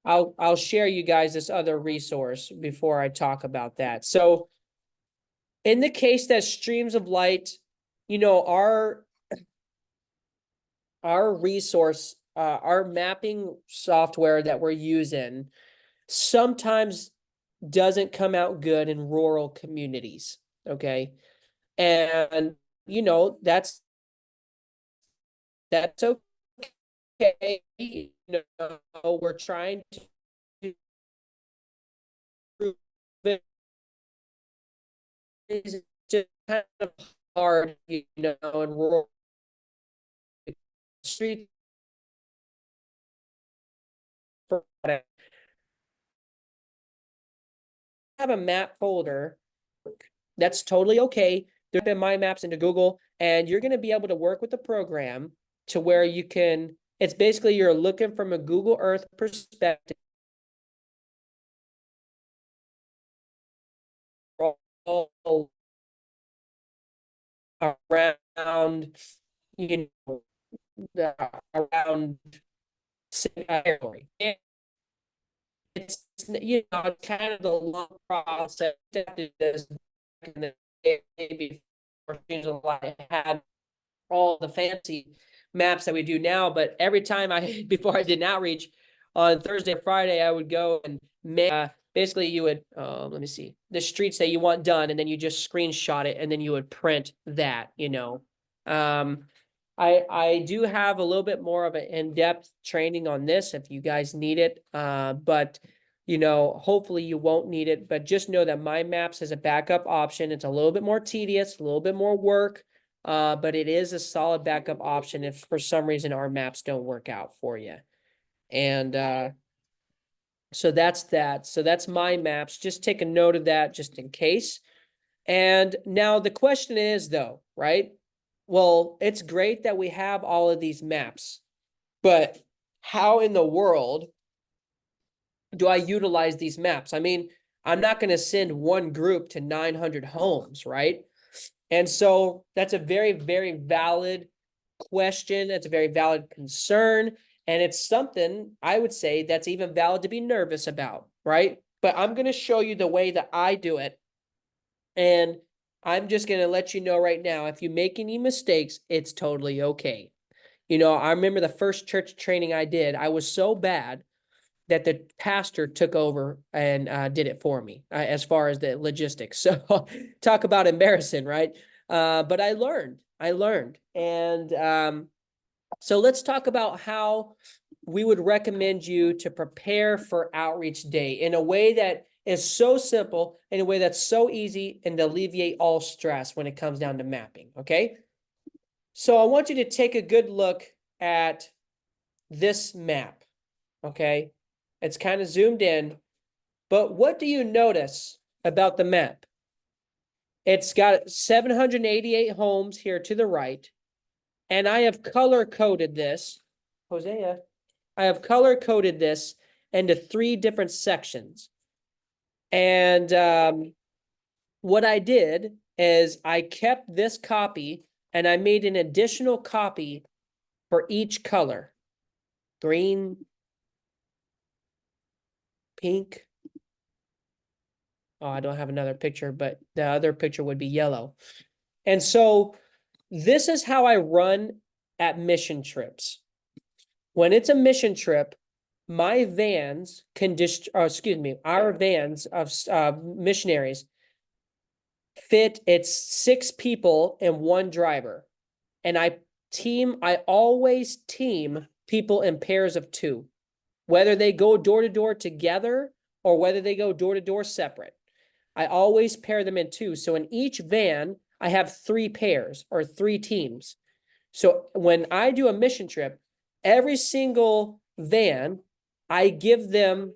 I'll share you guys this other resource before I talk about that. So in the case that Streams of Light, our resource, our mapping software that we're using sometimes doesn't come out good in rural communities, okay? And that's okay. We're trying to prove it is just kind of hard, you know, in rural streets. Have a map folder. That's totally okay. They're in my maps into Google, and you're going to be able to work with the program to where you can. It's basically you're looking from a Google Earth perspective all around, you know, around territory. It's it's kind of the long process that this back in the day before I had all the fancy maps that we do now. But every time before I did an outreach on Thursday, Friday, I would go and make, basically you would, let me see, the streets that you want done, and then you just screenshot it, and then you would print that, you know. Um, I do have a little bit more of an in-depth training on this if you guys need it. But you know, hopefully you won't need it, but just know that My Maps is a backup option. It's a little bit more tedious, a little bit more work, but it is a solid backup option if for some reason our maps don't work out for you. And so that's that. So that's My Maps. Just take a note of that just in case. And now the question is, though, right? Well, it's great that we have all of these maps, but how in the world do I utilize these maps? I mean, I'm not going to send one group to 900 homes, right? And so that's a very, very valid question. It's a very valid concern. And it's something I would say that's even valid to be nervous about, right? But I'm going to show you the way that I do it. And I'm just going to let you know right now, if you make any mistakes, it's totally okay. You know, I remember the first church training I did, I was so bad that the pastor took over and did it for me as far as the logistics. So talk about embarrassing, right? But I learned. And so let's talk about how we would recommend you to prepare for outreach day in a way that is so simple, in a way that's so easy, and to alleviate all stress when it comes down to mapping, okay? So I want you to take a good look at this map, okay? It's kind of zoomed in, but what do you notice about the map? It's got 788 homes here to the right, and I have color coded this. Hosea, I have color coded this into 3 different sections. And what I did is I kept this copy and I made an additional copy for each color. Green, pink. Oh, I don't have another picture, but the other picture would be yellow. And so this is how I run at mission trips. When it's a mission trip, my vans can our vans of missionaries fit, it's 6 people and 1 driver. And I always team people in pairs of 2, whether they go door to door together or whether they go door to door separate. I always pair them in 2. So in each van, I have 3 pairs or 3 teams. So when I do a mission trip, every single van, I give them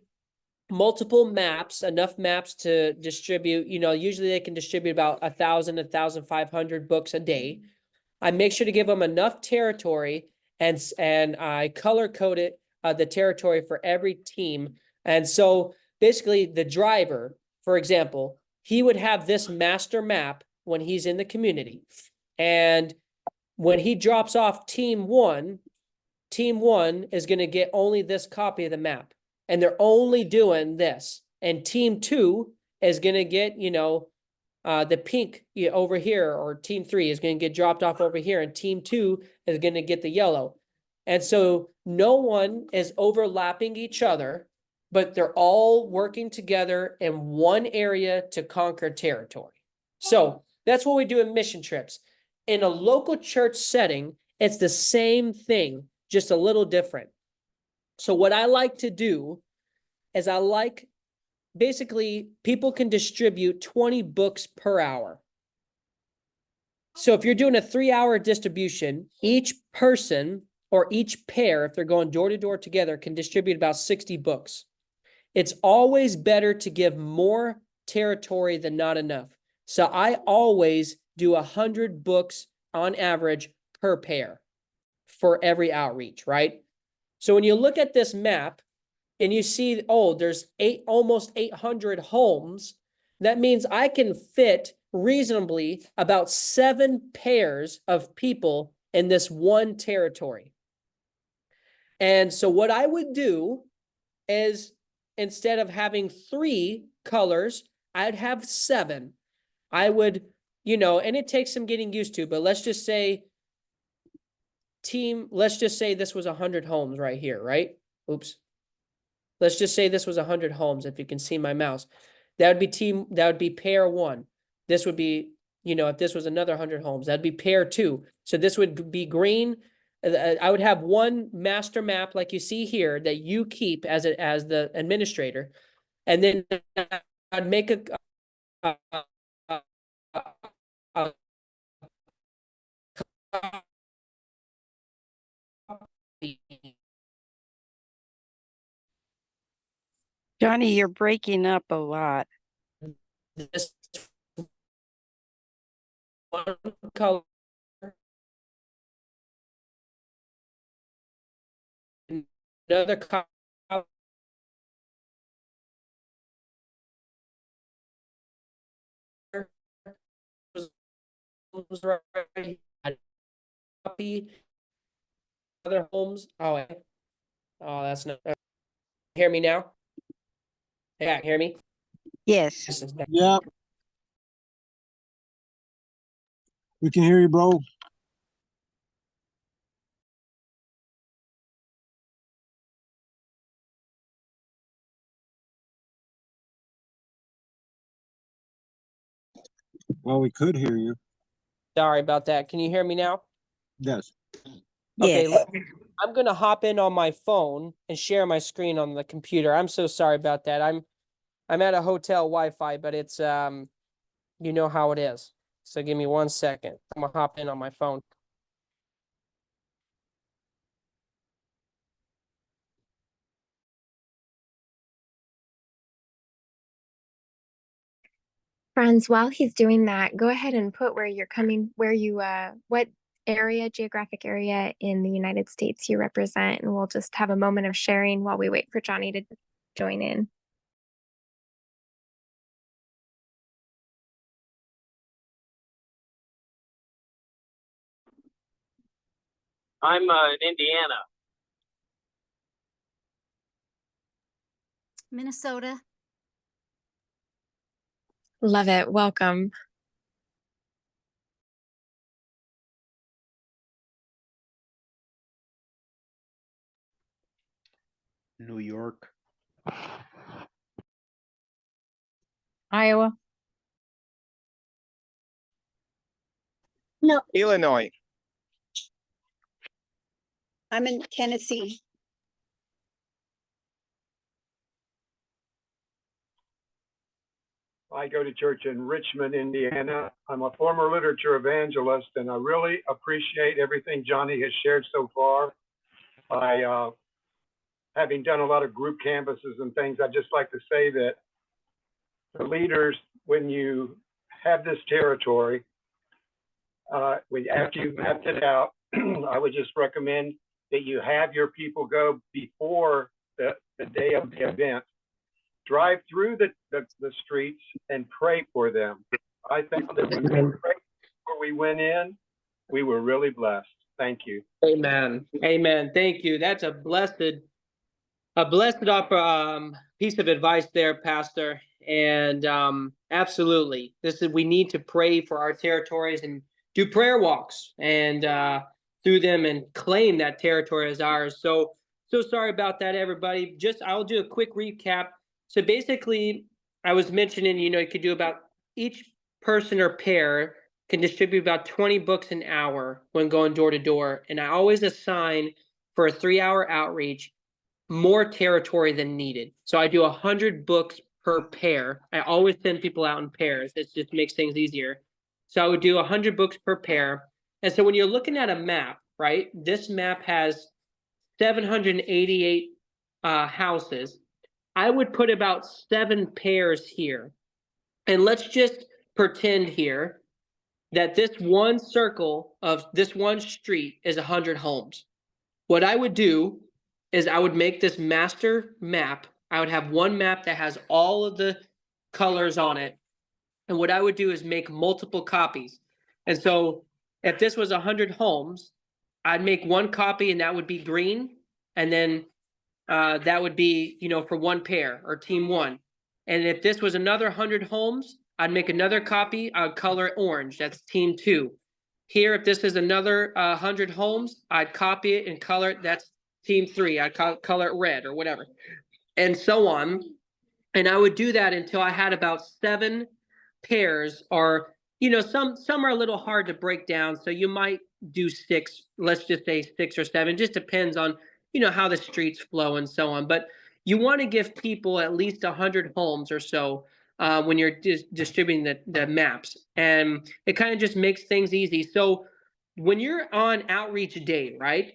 multiple maps, enough maps to distribute. You know, usually they can distribute about 1,000, 1,500 books a day. I make sure to give them enough territory, and I color code it, the territory for every team. And so basically the driver, for example, he would have this master map when he's in the community. And when he drops off team one is going to get only this copy of the map. And they're only doing this. And team 2 is going to get, you know, the pink over here, or team 3 is going to get dropped off over here, and team 2 is going to get the yellow. And so no one is overlapping each other, but they're all working together in one area to conquer territory. So that's what we do in mission trips. In a local church setting, it's the same thing, just a little different. So what I like to do is basically people can distribute 20 books per hour. So if you're doing a 3-hour distribution, each person or each pair, if they're going door to door together, can distribute about 60 books. It's always better to give more territory than not enough. So I always do 100 books on average per pair for every outreach, right? So when you look at this map and you see, oh, there's almost 800 homes, that means I can fit reasonably about 7 pairs of people in this one territory. And so what I would do is, instead of having 3 colors, I'd have 7. I would, and it takes some getting used to, but let's just say this was 100 homes right here, right? Oops. Let's just say this was 100 homes, if you can see my mouse. That would be pair 1. This would be, if this was another 100 homes, that'd be pair 2. So this would be green. I would have one master map like you see here that you keep as the administrator. And then I'd make a Johnny, you're breaking up a lot. this one color, another color, right, copy other homes. Oh, that's not. Hear me now? Yeah, hear me? Yes. Yeah, we can hear you, bro. Well, we could hear you. Sorry about that. Can you hear me now? Yes. Okay, Yes. I'm gonna hop in on my phone and share my screen on the computer. I'm so sorry about that. I'm at a hotel Wi-Fi, but it's you know how it is. So give me 1 second. I'm gonna hop in on my phone. Friends, while he's doing that, go ahead and put what geographic area in the United States you represent, and we'll just have a moment of sharing while we wait for Johnny to join in. I'm in Indiana. Minnesota. Love it. Welcome. New York. Iowa. No, Illinois. I'm in Tennessee. I go to church in Richmond, Indiana. I'm a former literature evangelist, and I really appreciate everything Johnny has shared so far. Having done a lot of group canvases and things, I'd just like to say that the leaders, when you have this territory, after you've mapped it out, I would just recommend that you have your people go before the day of the event. Drive through the streets and pray for them. I think that when we prayed before we went in, we were really blessed. Thank you. Amen. Amen. Thank you. That's a blessed piece of advice there, Pastor. And absolutely, we need to pray for our territories and do prayer walks and through them and claim that territory as ours. So sorry about that, everybody. I'll do a quick recap. So basically, I was mentioning, you could do about each person or pair can distribute about 20 books an hour when going door to door. And I always assign for a 3-hour outreach more territory than needed. So I do 100 books per pair. I always send people out in pairs. It just makes things easier. So I would do 100 books per pair. And so when you're looking at a map, right, this map has 788 houses. I would put about 7 pairs here. And let's just pretend here that this one circle of this one street is 100 homes. What I would do is I would make this master map. I would have one map that has all of the colors on it. And what I would do is make multiple copies. And so if this was 100 homes, I'd make one copy and that would be green. And then that would be, for one pair or team one. And if this was another 100 homes, I'd make another copy. I would color it orange. That's team 2. Here, if this is another 100 homes, I'd copy it and color it. That's team 3. I'd color it red or whatever, and so on. And I would do that until I had about 7 pairs, or some are a little hard to break down, so you might do 6. Let's just say 6 or 7. Just depends on how the streets flow and so on. But you want to give people at least 100 homes or so when you're distributing the maps, and it kind of just makes things easy. So when you're on outreach day, right,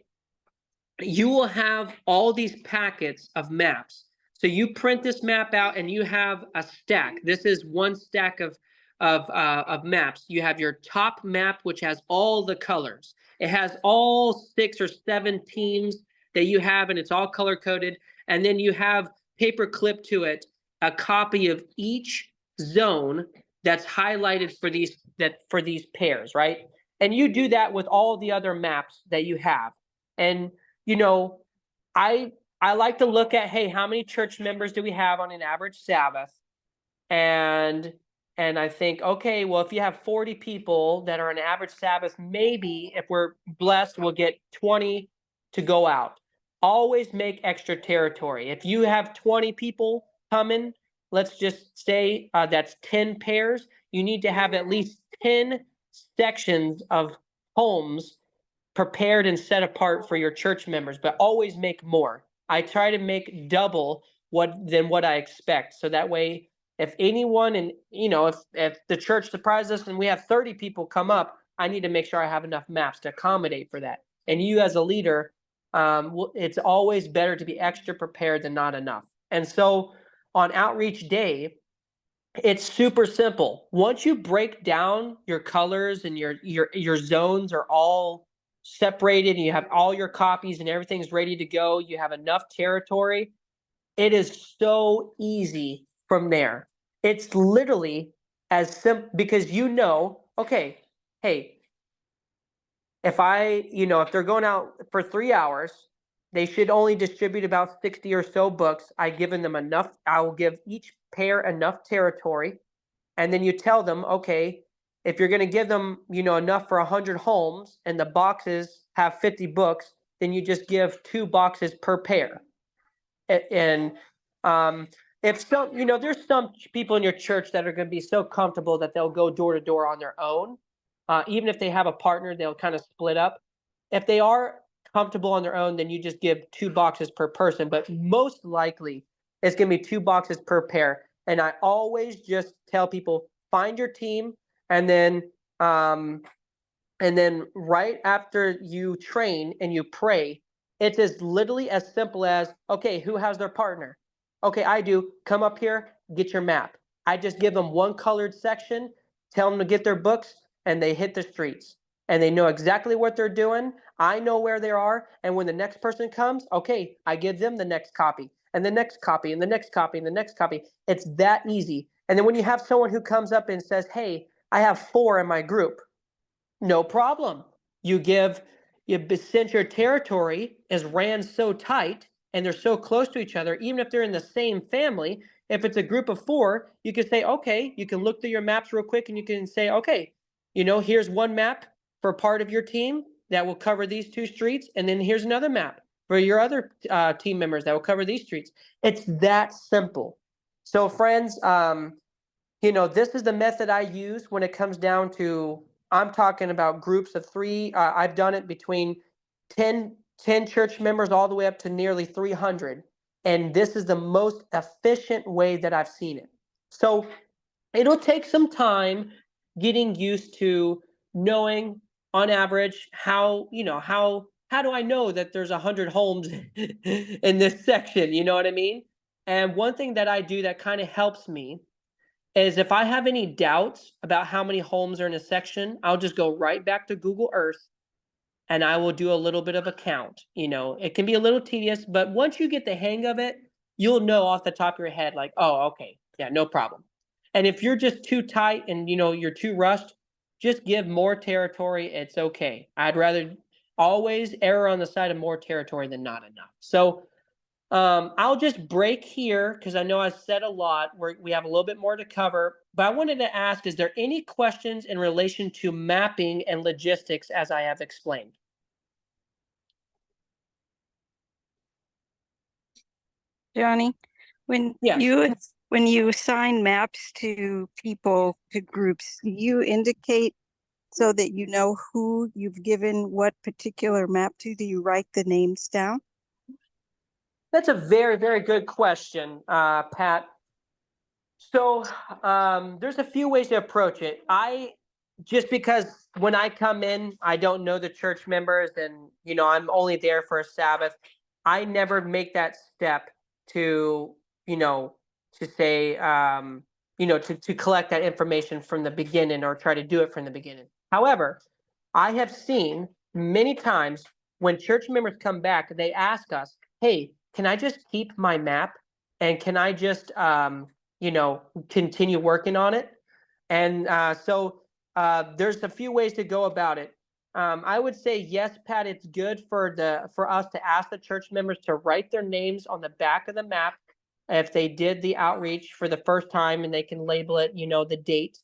you will have all these packets of maps. So you print this map out and you have a stack. This is one stack of maps. You have your top map, which has all the colors. It has all 6 or 7 teams that you have, and it's all color coded. And then you have paper clipped to it a copy of each zone that's highlighted for these pairs, right? And you do that with all the other maps that you have. And I like to look at, hey, how many church members do we have on an average Sabbath? And I think, okay, well, if you have 40 people that are an average Sabbath, maybe if we're blessed, we'll get 20 to go out. Always make extra territory. If you have 20 people coming, let's just say that's 10 pairs. You need to have at least 10 sections of homes prepared and set apart for your church members, but always make more. I try to make double than what I expect. So that way, if anyone, and if the church surprises us and we have 30 people come up, I need to make sure I have enough maps to accommodate for that. And you as a leader, it's always better to be extra prepared than not enough. And so on outreach day, it's super simple. Once you break down your colors and your zones are all separated and you have all your copies and everything's ready to go, you have enough territory, it is so easy from there. It's literally as simple, because okay, hey, if they're going out for 3 hours, they should only distribute about 60 or so books. I've given them enough. I will give each pair enough territory. And then you tell them, okay, if you're going to give them, enough for 100 homes and the boxes have 50 books, then you just give 2 boxes per pair. And if there's some people in your church that are going to be so comfortable that they'll go door to door on their own. Even if they have a partner, they'll kind of split up. If they are comfortable on their own, then you just give 2 boxes per person. But most likely, it's going to be 2 boxes per pair. And I always just tell people, find your team, and then right after you train and you pray, it's as literally as simple as, okay, who has their partner? Okay, I do. Come up here, get your map. I just give them one colored section, tell them to get their books, and they hit the streets. And they know exactly what they're doing. I know where they are. And when the next person comes, okay, I give them the next copy, and the next copy, and the next copy, and the next copy. It's that easy. And then when you have someone who comes up and says, hey, I have 4 in my group, no problem. Since your territory is ran so tight and they're so close to each other, even if they're in the same family, if it's a group of 4, you can say, okay, you can look through your maps real quick and you can say, okay, here's one map for part of your team that will cover these 2 streets. And then here's another map for your other team members that will cover these streets. It's that simple. So friends, this is the method I use when it comes down to, I'm talking about groups of 3. I've done it between 10 church members all the way up to nearly 300. And this is the most efficient way that I've seen it. So it'll take some time, getting used to knowing on average how do I know that there's 100 homes in this section? You know what I mean? And one thing that I do that kind of helps me is if I have any doubts about how many homes are in a section, I'll just go right back to Google Earth and I will do a little bit of a count. It can be a little tedious, but once you get the hang of it, you'll know off the top of your head, like, oh, okay, yeah, no problem. And if you're just too tight and you're too rushed, just give more territory. It's okay. I'd rather always err on the side of more territory than not enough. So I'll just break here because I know I've said a lot. We have a little bit more to cover, but I wanted to ask, is there any questions in relation to mapping and logistics as I have explained? Johnny, when Yes. you assign maps to people, to groups, do you indicate so that you know who you've given what particular map to? Do you write the names down? That's a very, very good question, Pat. So there's a few ways to approach it. Just because when I come in, I don't know the church members and, I'm only there for a Sabbath. I never make that step to, to say, to collect that information from the beginning or try to do it from the beginning. However, I have seen many times when church members come back, they ask us, hey, can I just keep my map? And can I just, continue working on it? And so there's a few ways to go about it. I would say yes, Pat. It's good for us to ask the church members to write their names on the back of the map if they did the outreach for the first time, and they can label it, the date.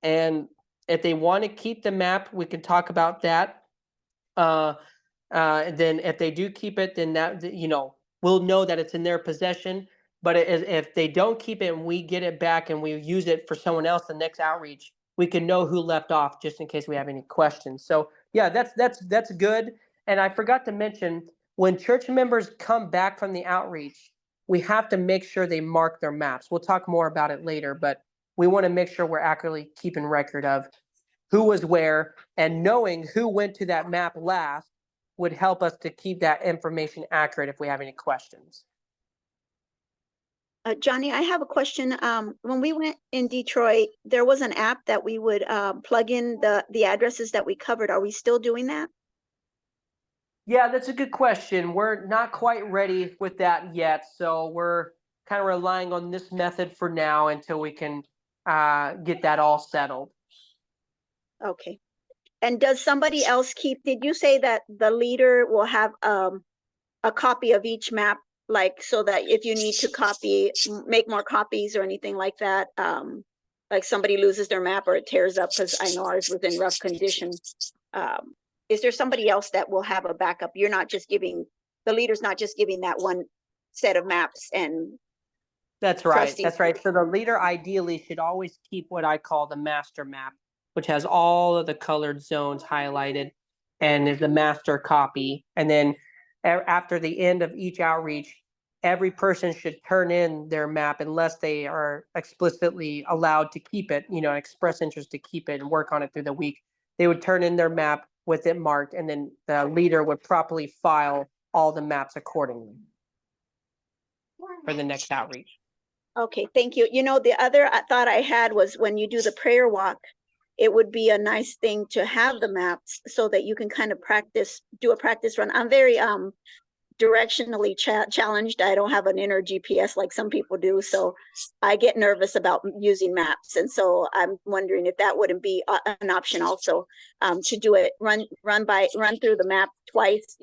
And if they want to keep the map, we can talk about that. Then if they do keep it, then we'll know that it's in their possession. But if they don't keep it and we get it back and we use it for someone else the next outreach, we can know who left off just in case we have any questions. So yeah, that's good. And I forgot to mention, when church members come back from the outreach, we have to make sure they mark their maps. We'll talk more about it later, but we want to make sure we're accurately keeping record of who was where, and knowing who went to that map last would help us to keep that information accurate if we have any questions. Johnny, I have a question. When we went in Detroit, there was an app that we would plug in the addresses that we covered. Are we still doing that? Yeah, that's a good question. We're not quite ready with that yet, so we're kind of relying on this method for now until we can get that all settled. Okay. And does somebody else did you say that the leader will have a copy of each map, like, so that if you need to make more copies or anything like that, like somebody loses their map or it tears up, because I know ours was in rough condition. Is there somebody else that will have a backup? You're not just giving, the leader's not just giving that one set of maps and That's right. trusting. That's right. So the leader ideally should always keep what I call the master map, which has all of the colored zones highlighted and is the master copy. And then after the end of each outreach, every person should turn in their map unless they are explicitly allowed to keep it, express interest to keep it and work on it through the week. They would turn in their map with it marked, and then the leader would properly file all the maps accordingly for the next outreach. Okay, thank you. The other thought I had was, when you do the prayer walk, it would be a nice thing to have the maps so that you can kind of do a practice run. I'm very directionally challenged. I don't have an inner GPS like some people do, so I get nervous about using maps. And so I'm wondering if that wouldn't be an option also, to do it, run through the map twice,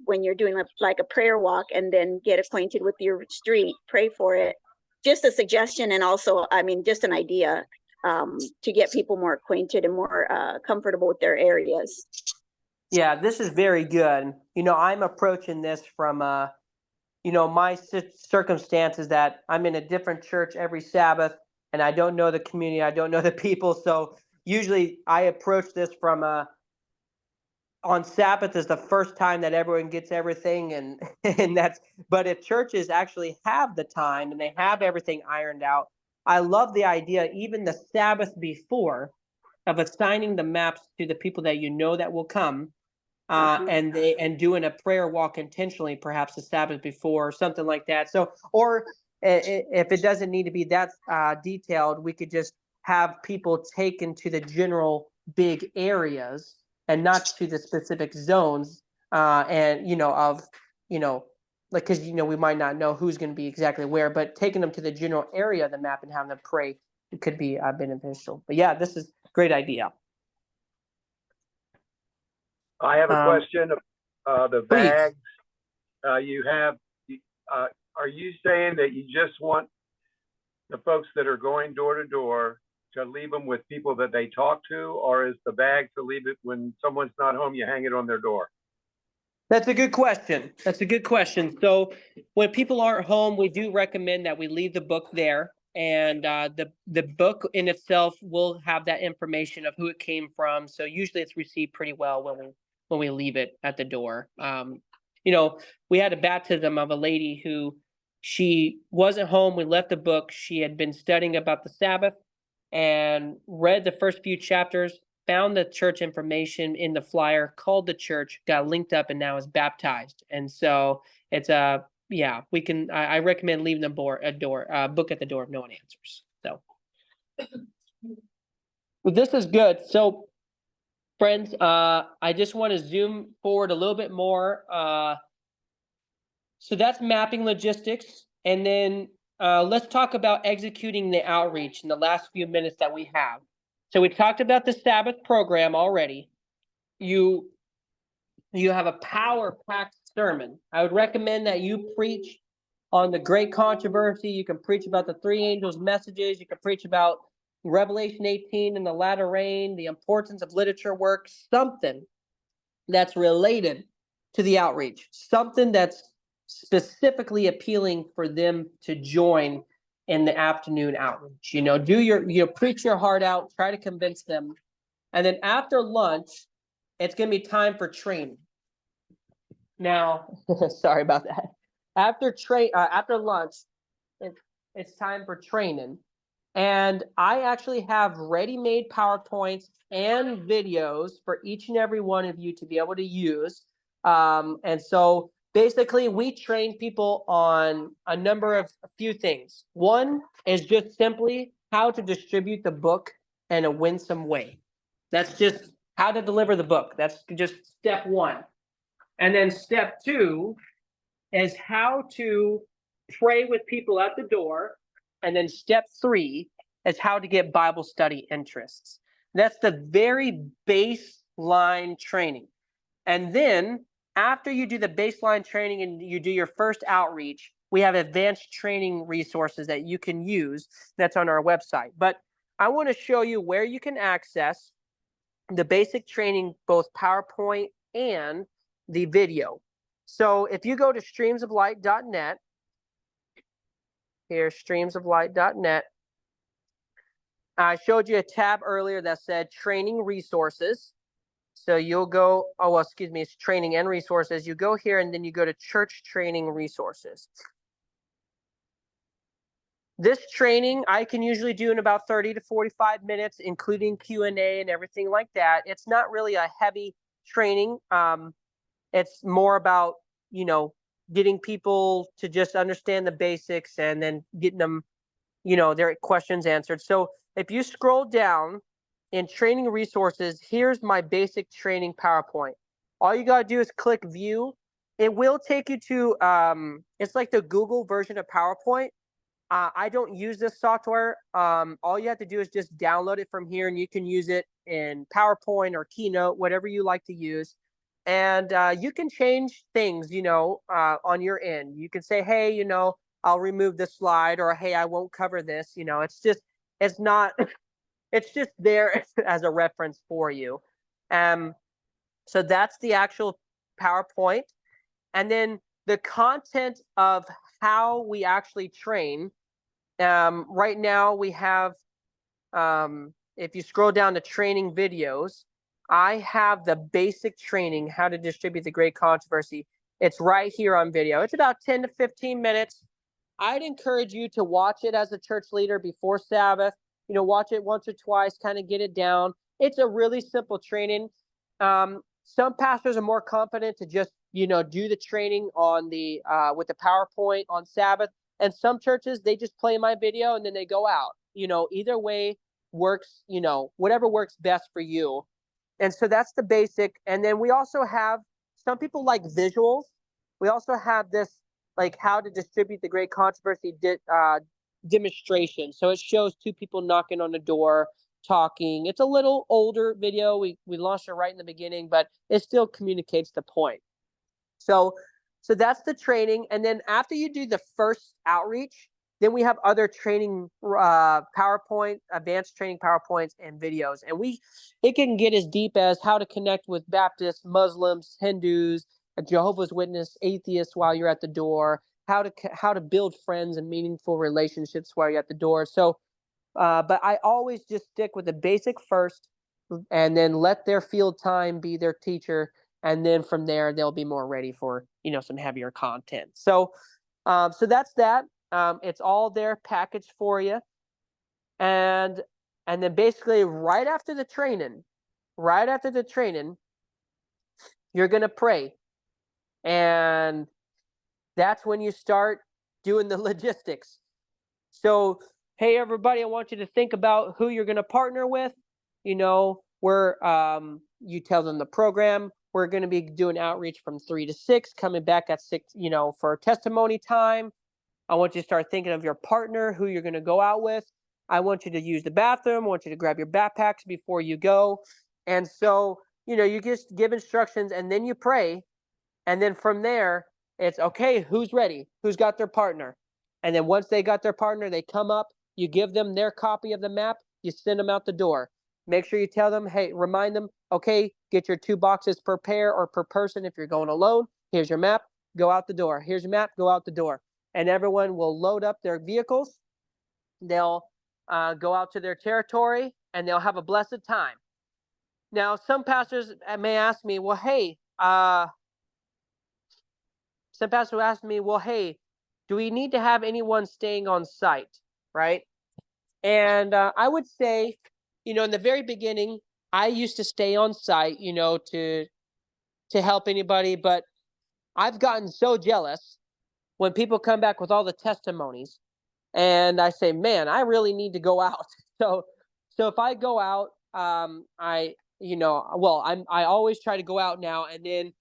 when you're doing like a prayer walk, and then get acquainted with your street, pray for it. Just a suggestion, and also, just an idea, to get people more acquainted and more comfortable with their areas. Yeah, this is very good. I'm approaching this from, my circumstances that I'm in a different church every Sabbath, and I don't know the community, I don't know the people. So usually I approach this from on Sabbath is the first time that everyone gets everything, and but if churches actually have the time and they have everything ironed out, I love the idea, even the Sabbath before, of assigning the maps to the people that you know that will come, Mhm. and doing a prayer walk intentionally, perhaps the Sabbath before, or something like that. So, or if it doesn't need to be that detailed, we could just have people taken to the general big areas and not to the specific zones, and of like, because we might not know who's going to be exactly where, but taking them to the general area of the map and having them pray could be beneficial. But yeah, this is a great idea. I have a question. The Please. bags you have, are you saying that you just want the folks that are going door to door to leave them with people that they talk to, or is the bag to leave it when someone's not home, you hang it on their door? That's a good question. That's a good question. So when people aren't home, we do recommend that we leave the book there, and the book in itself will have that information of who it came from. So usually it's received pretty well when we leave it at the door. We had a baptism of a lady who she wasn't home. We left the book. She had been studying about the Sabbath and read the first few chapters, found the church information in the flyer, called the church, got linked up, and now is baptized. And so it's yeah, we can. I recommend leaving the book at the door if no one answers. So, well, this is good. So, friends, I just want to zoom forward a little bit more. So that's mapping logistics, and then let's talk about executing the outreach in the last few minutes that we have. So we talked about the Sabbath program already. You have a power-packed sermon. I would recommend that you preach on the great controversy. You can preach about the three angels' messages. You can preach about Revelation 18 and the latter rain, the importance of literature work, something that's related to the outreach, something that's specifically appealing for them to join in the afternoon outreach. Preach your heart out, try to convince them. And then after lunch, it's going to be time for training. Now, sorry about that. After lunch, it's time for training. And I actually have ready-made PowerPoints and videos for each and every one of you to be able to use. And so basically, we train people on a few things. One is just simply how to distribute the book in a winsome way. That's just how to deliver the book. That's just step one. And then step two is how to pray with people at the door. And then step three is how to get Bible study interests. That's the very baseline training. And then after you do the baseline training and you do your first outreach, we have advanced training resources that you can use. That's on our website. But I want to show you where you can access the basic training, both PowerPoint and the video. So if you go to streamsoflight.net, here, streamsoflight.net, I showed you a tab earlier that said training resources. So you'll go, it's training and resources. You go here and then you go to church training resources. This training I can usually do in about 30 to 45 minutes, including Q&A and everything like that. It's not really a heavy training. It's more about, getting people to just understand the basics and then getting them, their questions answered. So if you scroll down in training resources, here's my basic training PowerPoint. All you got to do is click view. It will take you to, it's like the Google version of PowerPoint. I don't use this software. All you have to do is just download it from here, and you can use it in PowerPoint or Keynote, whatever you like to use. And you can change things, on your end. You can say, hey, I'll remove this slide, or hey, I won't cover this. It's just there as a reference for you. So that's the actual PowerPoint. And then the content of how we actually train. Right now we have, if you scroll down to training videos, I have the basic training, how to distribute the great controversy. It's right here on video. It's about 10 to 15 minutes. I'd encourage you to watch it as a church leader before Sabbath. Watch it once or twice, kind of get it down. it's a really simple training. Some pastors are more confident to just, do the training on the with the PowerPoint on Sabbath. And some churches, they just play my video and then they go out. Either way works, whatever works best for you. And so that's the basic. And then we also have, some people like visuals. We also have this, like, how to distribute the great controversy demonstration. So it shows two people knocking on the door, talking. It's a little older video. We launched it right in the beginning, but it still communicates the point. So that's the training. And then after you do the first outreach, then we have other training PowerPoint, advanced training PowerPoints and videos. And it can get as deep as how to connect with Baptists, Muslims, Hindus, Jehovah's Witness, atheists while you're at the door, how to build friends and meaningful relationships while you're at the door. So, but I always just stick with the basic first, and then let their field time be their teacher. And then from there, they'll be more ready for, some heavier content. So that's that. It's all there packaged for you. And then basically right after the training, you're going to pray. And that's when you start doing the logistics. So, hey, everybody, I want you to think about who you're going to partner with. You tell them the program. We're going to be doing outreach from 3 to 6, coming back at 6, for testimony time. I want you to start thinking of your partner, who you're going to go out with. I want you to use the bathroom. I want you to grab your backpacks before you go. And so, you just give instructions and then you pray. And then from there, it's okay, who's ready? Who's got their partner? And then once they got their partner, they come up, you give them their copy of the map, you send them out the door. Make sure you tell them, hey, remind them, okay, get your 2 boxes per pair or per person if you're going alone. Here's your map, go out the door. Here's your map, go out the door. And everyone will load up their vehicles. They'll go out to their territory and they'll have a blessed time. Now, some pastors may ask me, well, hey, some pastors will ask me, well, hey, do we need to have anyone staying on site, right? And I would say, in the very beginning, I used to stay on site, to help anybody. But I've gotten so jealous when people come back with all the testimonies, and I say, man, I really need to go out. So if I go out, I always try to go out now, and then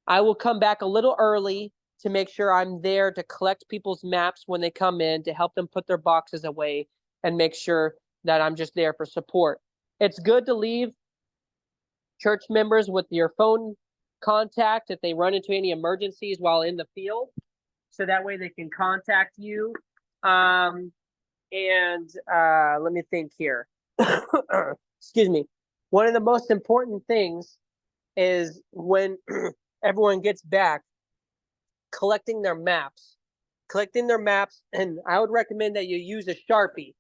I will come back a little early to make sure I'm there to collect people's maps when they come in, to help them put their boxes away and make sure that I'm just there for support. It's good to leave church members with your phone contact if they run into any emergencies while in the field, so that way they can contact you. Let me think here. Excuse me. One of the most important things is when everyone gets back, collecting their maps, and I would recommend that you use a Sharpie.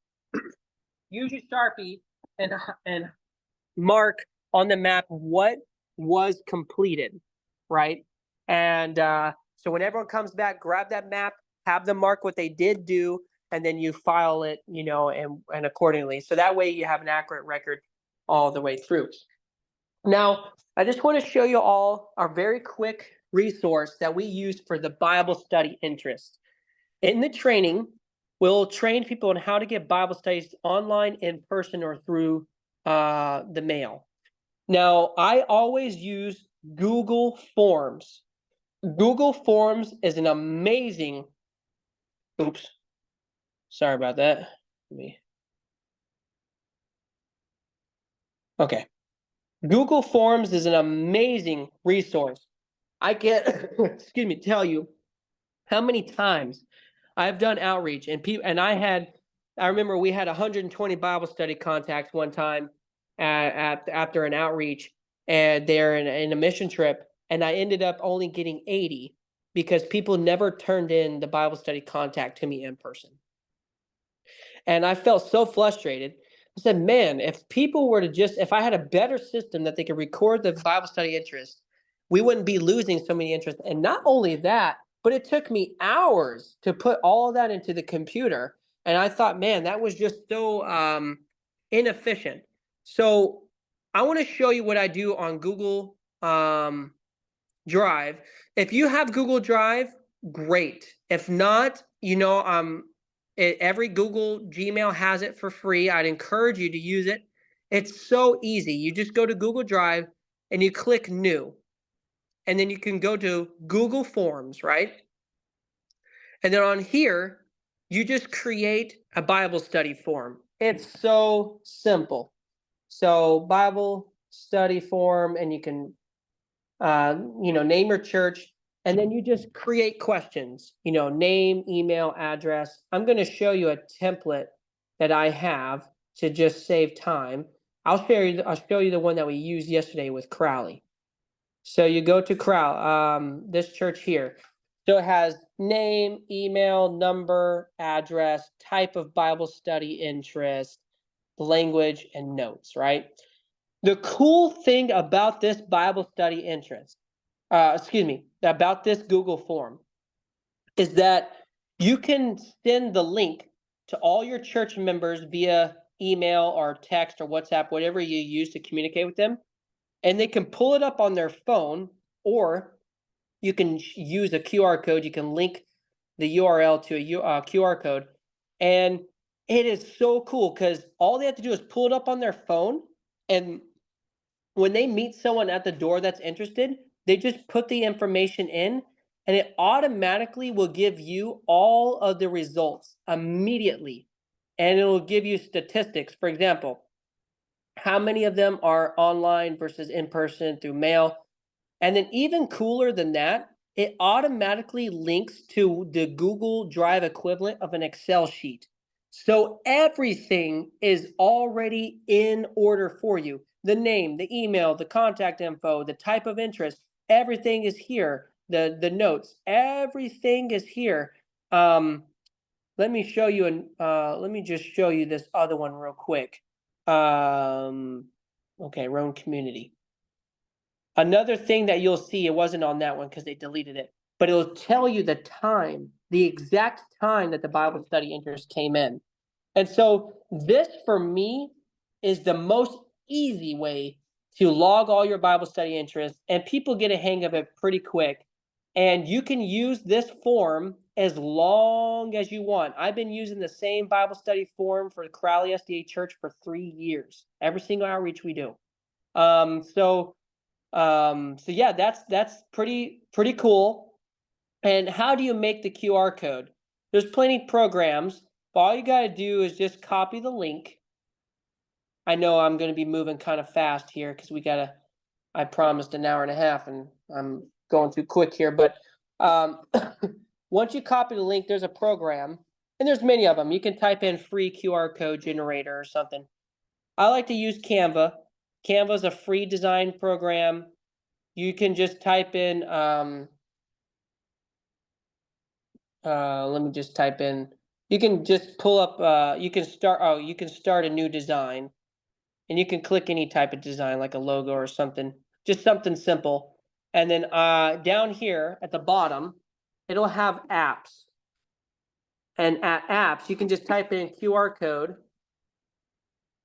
Use your Sharpie and mark on the map what was completed, right? And so when everyone comes back, grab that map, have them mark what they did do, and then you file it, and accordingly. So that way you have an accurate record all the way through. Now, I just want to show you all our very quick resource that we use for the Bible study interest. In the training, we'll train people on how to get Bible studies online, in person, or through the mail. Now, I always use Google Forms. Google Forms is an amazing, sorry about that. Okay. Google Forms is an amazing resource. I can't, tell you how many times I've done outreach and I remember we had 120 Bible study contacts one time after an outreach, and they're in a mission trip, and I ended up only getting 80 because people never turned in the Bible study contact to me in person. And I felt so frustrated. I said, man, if I had a better system that they could record the Bible study interest, we wouldn't be losing so many interests. And not only that, but it took me hours to put all that into the computer. And I thought, man, that was just so inefficient. So I want to show you what I do on Google Drive. If you have Google Drive, great. If not, every Google Gmail has it for free. I'd encourage you to use it. It's so easy. You just go to Google Drive and you click New, and then you can go to Google Forms, right? And then on here, you just create a Bible study form. It's so simple. So Bible study form, and you can, name your church, and then you just create questions, name, email, address. I'm going to show you a template that I have to just save time. I'll show you the one that we used yesterday with Crowley. So you go to this church here. So it has name, email, number, address, type of Bible study interest, language, and notes, right? The cool thing about this Bible study interest, about this Google form, is that you can send the link to all your church members via email or text or WhatsApp, whatever you use to communicate with them, and they can pull it up on their phone, or you can use a QR code. You can link the URL to a QR code, and it is so cool because all they have to do is pull it up on their phone, and when they meet someone at the door that's interested, they just put the information in, and it automatically will give you all of the results immediately, and it will give you statistics. For example, how many of them are online versus in person through mail. And then even cooler than that, it automatically links to the Google Drive equivalent of an Excel sheet. So everything is already in order for you. The name, the email, the contact info, the type of interest, everything is here. The notes, everything is here. Let me show you let me just show you this other one real quick. Okay, Roan Community. Another thing that you'll see, it wasn't on that one because they deleted it, but it'll tell you the time, the exact time that the Bible study interest came in. And so this, for me, is the most easy way to log all your Bible study interests, and people get a hang of it pretty quick. And you can use this form as long as you want. I've been using the same Bible study form for Crowley SDA Church for 3 years, every single outreach we do. So yeah, that's pretty cool. And how do you make the QR code? There's plenty of programs, but all you got to do is just copy the link. I know I'm going to be moving kind of fast here because I promised an hour and a half and I'm going too quick here, but once you copy the link, there's a program, and there's many of them. You can type in free QR code generator or something. I like to use Canva. Canva is a free design program. You can just type in, let me just type in, you can just pull up, you can start a new design, and you can click any type of design like a logo or something, just something simple. And then down here at the bottom, it'll have apps. And at apps, you can just type in QR code,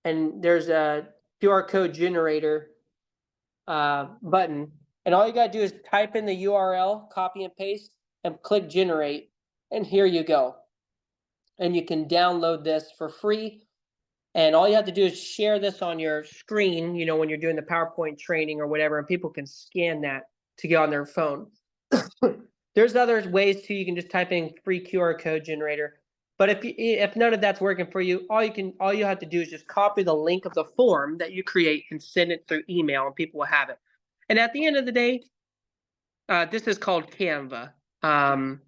and there's a QR code generator button. And all you got to do is type in the URL, copy and paste, and click generate. And here you go. And you can download this for free. And all you have to do is share this on your screen, when you're doing the PowerPoint training or whatever, and people can scan that to get on their phone. There's other ways too. You can just type in free QR code generator. But if none of that's working for you, all you have to do is just copy the link of the form that you create and send it through email, and people will have it. And at the end of the day, this is called Canva. And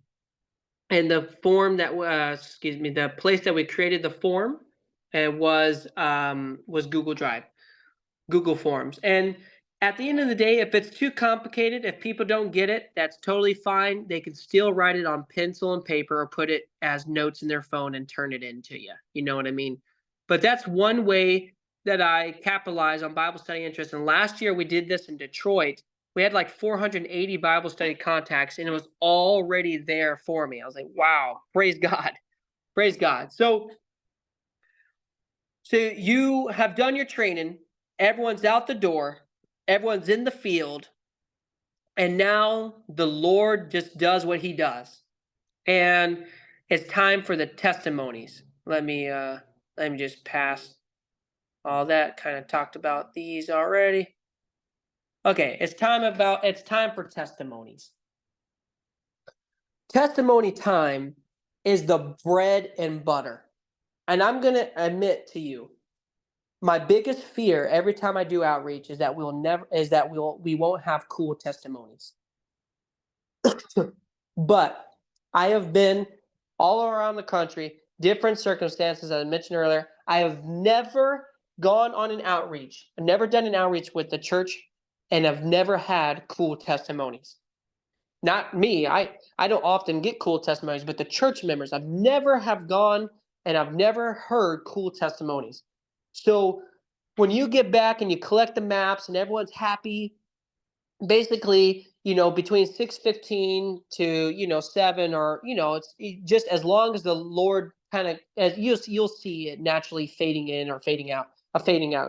the form that the place that we created the form was Google Drive, Google Forms. And at the end of the day, if it's too complicated, if people don't get it, that's totally fine. They can still write it on pencil and paper or put it as notes in their phone and turn it into you. You know what I mean? But that's one way that I capitalize on Bible study interest. And last year we did this in Detroit. We had like 480 Bible study contacts, and it was already there for me. I was like, wow, praise God. Praise God. So you have done your training. everyone's out the door, everyone's in the field, and now the Lord just does what he does. And it's time for the testimonies. Let me just pass all that. Kind of talked about these already. Okay, it's time for testimonies. Testimony time is the bread and butter. And I'm going to admit to you, my biggest fear every time I do outreach is that we won't have cool testimonies. But I have been all around the country, different circumstances, as I mentioned earlier. I have never gone on an outreach, I've never done an outreach with the church, and I've never had cool testimonies. Not me. I don't often get cool testimonies, but the church members, I've never have gone and I've never heard cool testimonies. So when you get back and you collect the maps and everyone's happy, basically, between 6:15 to 7, or it's just as long as the Lord kind of, as you'll see it naturally fading in or fading out,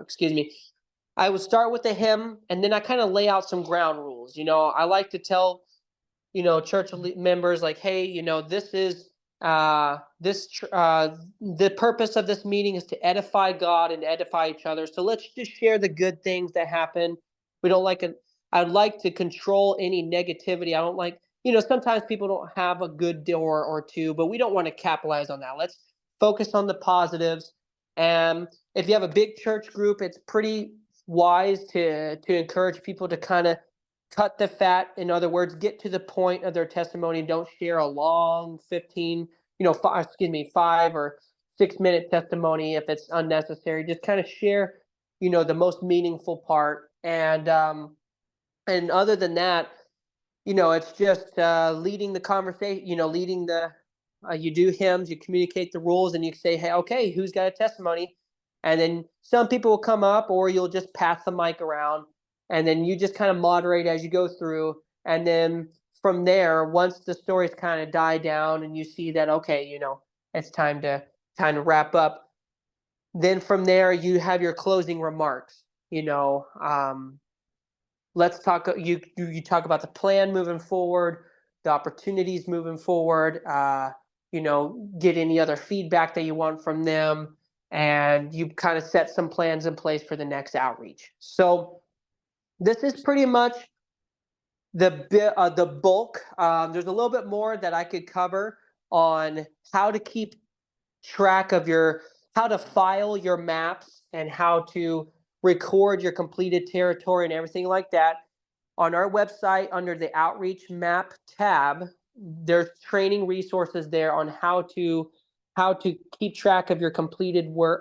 excuse me. I would start with the hymn, and then I kind of lay out some ground rules. I like to tell church members, like, hey, this is the purpose of this meeting is to edify God and edify each other. So let's just share the good things that happen. We don't like it. I'd like to control any negativity. I don't like, sometimes people don't have a good day or two, but we don't want to capitalize on that. Let's focus on the positives. And if you have a big church group, it's pretty wise to encourage people to kind of cut the fat. In other words, get to the point of their testimony. Don't share a long 5 or 6 minute testimony if it's unnecessary. Just kind of share, the most meaningful part. And other than that, it's just leading the conversation. You do hymns, you communicate the rules, and you say, hey, okay, who's got a testimony? And then some people will come up, or you'll just pass the mic around, and then you just kind of moderate as you go through. And then from there, once the stories kind of die down and you see that, okay, it's time to wrap up, then from there you have your closing remarks. Let's talk. You talk about the plan moving forward, the opportunities moving forward. Get any other feedback that you want from them, and you kind of set some plans in place for the next outreach. So this is pretty much the bulk. There's a little bit more that I could cover on how to keep track of how to file your maps and how to record your completed territory and everything like that. On our website, under the Outreach Map tab, there's training resources there on how to keep track of your completed work,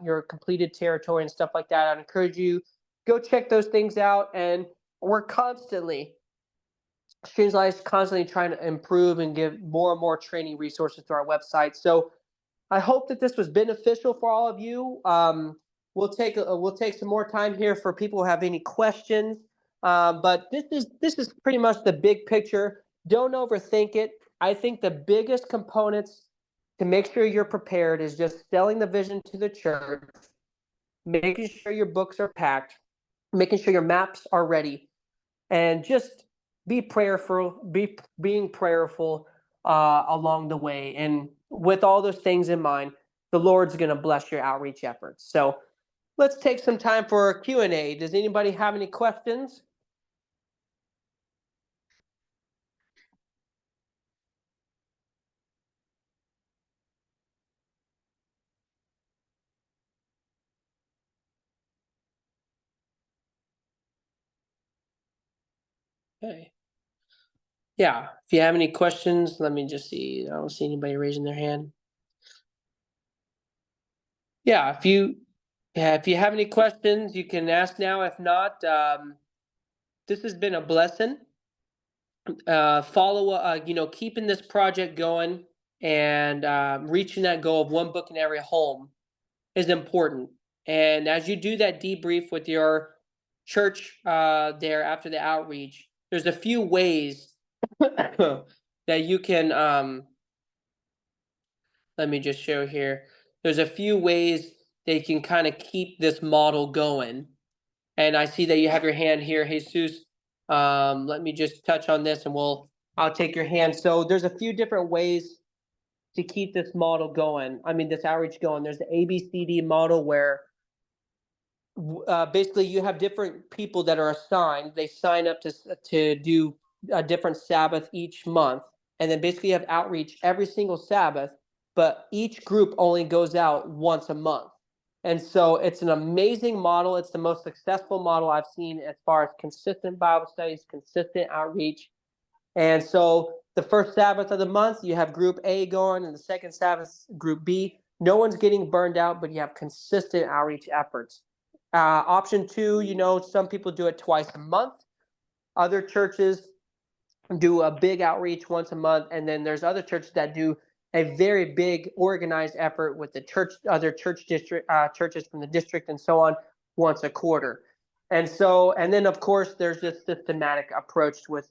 your completed territory and stuff like that. I'd encourage you, go check those things out. And we're constantly trying to improve and give more and more training resources to our website. So I hope that this was beneficial for all of you. We'll take some more time here for people who have any questions. But this is pretty much the big picture. Don't overthink it. I think the biggest components to make sure you're prepared is just selling the vision to the church, making sure your books are packed, making sure your maps are ready, and just being prayerful along the way. And with all those things in mind, the Lord's going to bless your outreach efforts. So let's take some time for a Q&A. Does anybody have any questions? Okay. Yeah, if you have any questions, let me just see. I don't see anybody raising their hand. Yeah, if you have any questions, you can ask now. If not, this has been a blessing. Keeping this project going and reaching that goal of one book in every home is important. And as you do that debrief with your church there after the outreach, there's a few ways that you can, let me just show here. There's a few ways they can kind of keep this model going. And I see that you have your hand here, Jesus. Let me just touch on this, and I'll take your hand. So there's a few different ways to keep this model going. I mean, this outreach going. There's the ABCD model where basically you have different people that are assigned. They sign up to do a different Sabbath each month, and then basically you have outreach every single Sabbath, but each group only goes out once a month. And so it's an amazing model. It's the most successful model I've seen as far as consistent Bible studies, consistent outreach. And so the first Sabbath of the month, you have group A going, and the second Sabbath, group B. No one's getting burned out, but you have consistent outreach efforts. Option two, some people do it twice a month. Other churches do a big outreach once a month, and then there's other churches that do a very big organized effort with the other churches from the district and so on once a quarter. And then of course there's this systematic approach with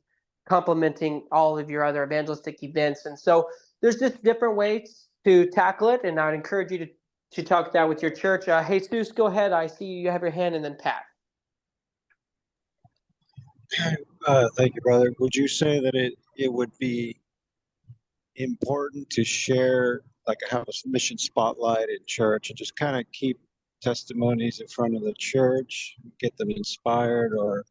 complementing all of your other evangelistic events. And so there's just different ways to tackle it, and I'd encourage you to talk that with your church. Jesus, go ahead. I see you have your hand, and then Pat. Thank you, brother. Would you say that it would be important to share, like have a mission spotlight in church and just kind of keep testimonies in front of the church, get them inspired, or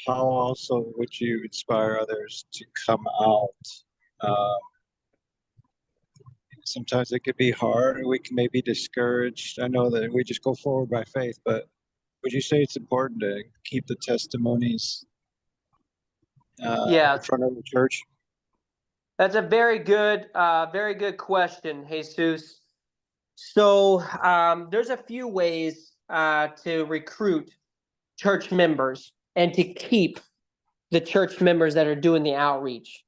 how also would you inspire others to come out? Um, Sometimes it could be hard, or we can maybe discouraged. I know that we just go forward by faith, but would you say it's important to keep the testimonies Yeah, in front of the church? that's a very good question, Jesus. So there's a few ways to recruit church members and to keep the church members that are doing the outreach.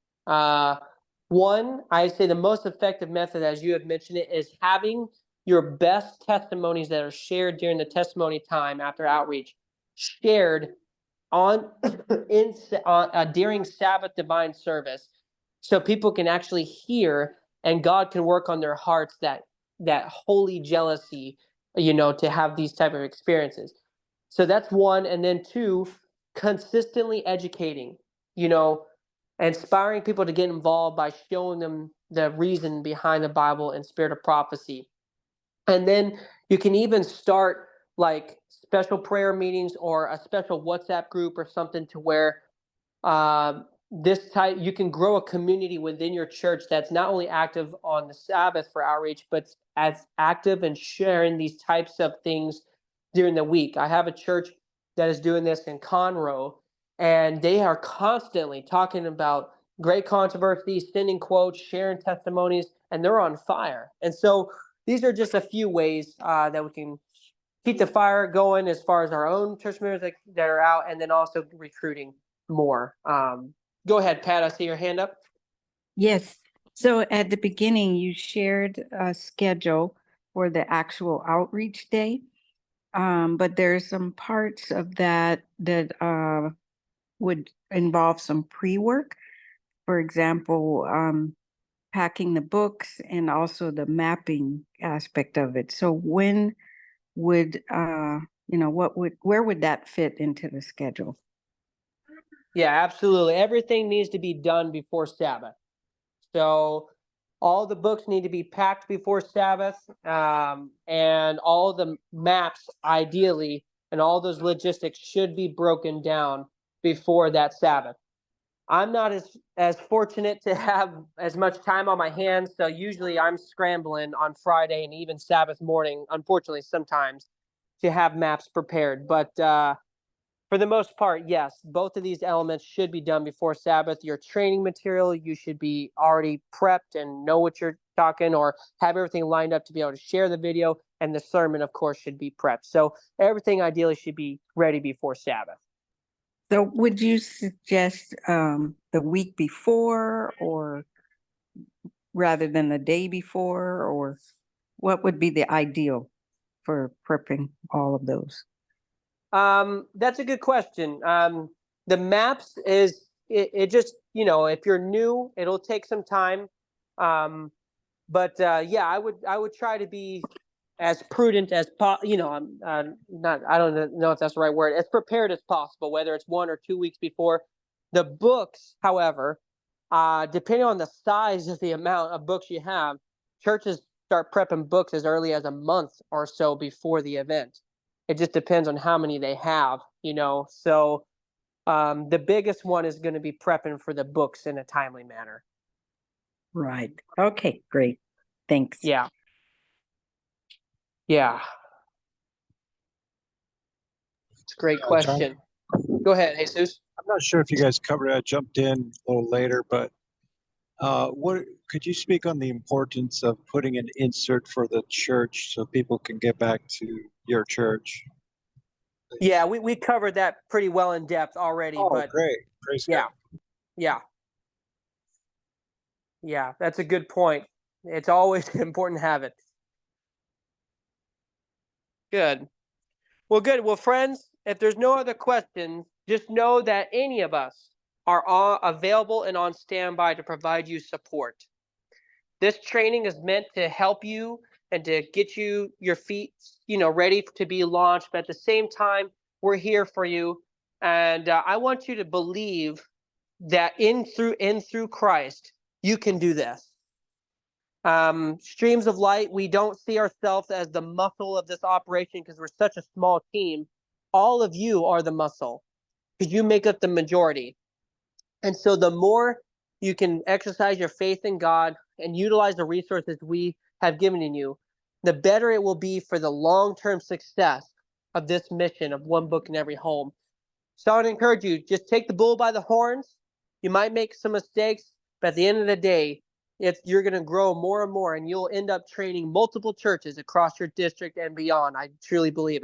One, I say the most effective method, as you have mentioned it, is having your best testimonies that are shared during the testimony time after outreach shared on during Sabbath divine service, so people can actually hear and God can work on their hearts that holy jealousy, to have these type of experiences. So that's one. And then two, consistently educating, inspiring people to get involved by showing them the reason behind the Bible and spirit of prophecy. And then you can even start like special prayer meetings or a special WhatsApp group or something to where this type you can grow a community within your church that's not only active on the Sabbath for outreach, but as active and sharing these types of things during the week. I have a church that is doing this in Conroe, and they are constantly talking about great controversies, sending quotes, sharing testimonies, and they're on fire. And so these are just a few ways that we can keep the fire going as far as our own church members that are out, and then also recruiting more. Go ahead, Pat. I see your hand up. Yes. So at the beginning, you shared a schedule for the actual outreach day. But there's some parts of that would involve some pre-work. For example, packing the books and also the mapping aspect of it. So when would where would that fit into the schedule? Yeah, absolutely. Everything needs to be done before Sabbath. So all the books need to be packed before Sabbath, and all the maps, ideally, and all those logistics should be broken down before that Sabbath. I'm not as fortunate to have as much time on my hands, so usually I'm scrambling on Friday and even Sabbath morning, unfortunately, sometimes, to have maps prepared. But for the most part, yes, both of these elements should be done before Sabbath. Your training material, you should be already prepped and know what you're talking, or have everything lined up to be able to share the video. And the sermon, of course, should be prepped. So everything ideally should be ready before Sabbath. So would you suggest the week before, or rather than the day before, or what would be the ideal for prepping all of those? That's a good question. The maps it just, if you're new, it'll take some time. But yeah, I would try to be as prudent as I'm not, I don't know if that's the right word, as prepared as possible, whether it's 1 or 2 weeks before. The books, however, depending on the size of the amount of books you have, churches start prepping books as early as a month or so before the event. It just depends on how many they have, So the biggest one is going to be prepping for the books in a timely manner. Right. Okay, great. Thanks. Yeah. Yeah. It's a great John, question. Go ahead, Jesus. I'm not sure if you guys covered it. I jumped in a little later, but what could you speak on the importance of putting an insert for the church so people can get back to your church? Yeah, we covered that pretty well in depth already, Oh, but great. Praise yeah, God. yeah, that's a good point. It's always important to have it. Good. Well, good. Well, friends, if there's no other questions, just know that any of us are all available and on standby to provide you support. This training is meant to help you and to get you your feet, ready to be launched. But at the same time, we're here for you, and I want you to believe that in through Christ, you can do this. Streams of Light, we don't see ourselves as the muscle of this operation because we're such a small team. All of you are the muscle because you make up the majority. And so the more you can exercise your faith in God and utilize the resources we have given in you, the better it will be for the long-term success of this mission of one book in every home. So I would encourage you, just take the bull by the horns. You might make some mistakes, but at the end of the day, you're going to grow more and more, and you'll end up training multiple churches across your district and beyond. I truly believe it.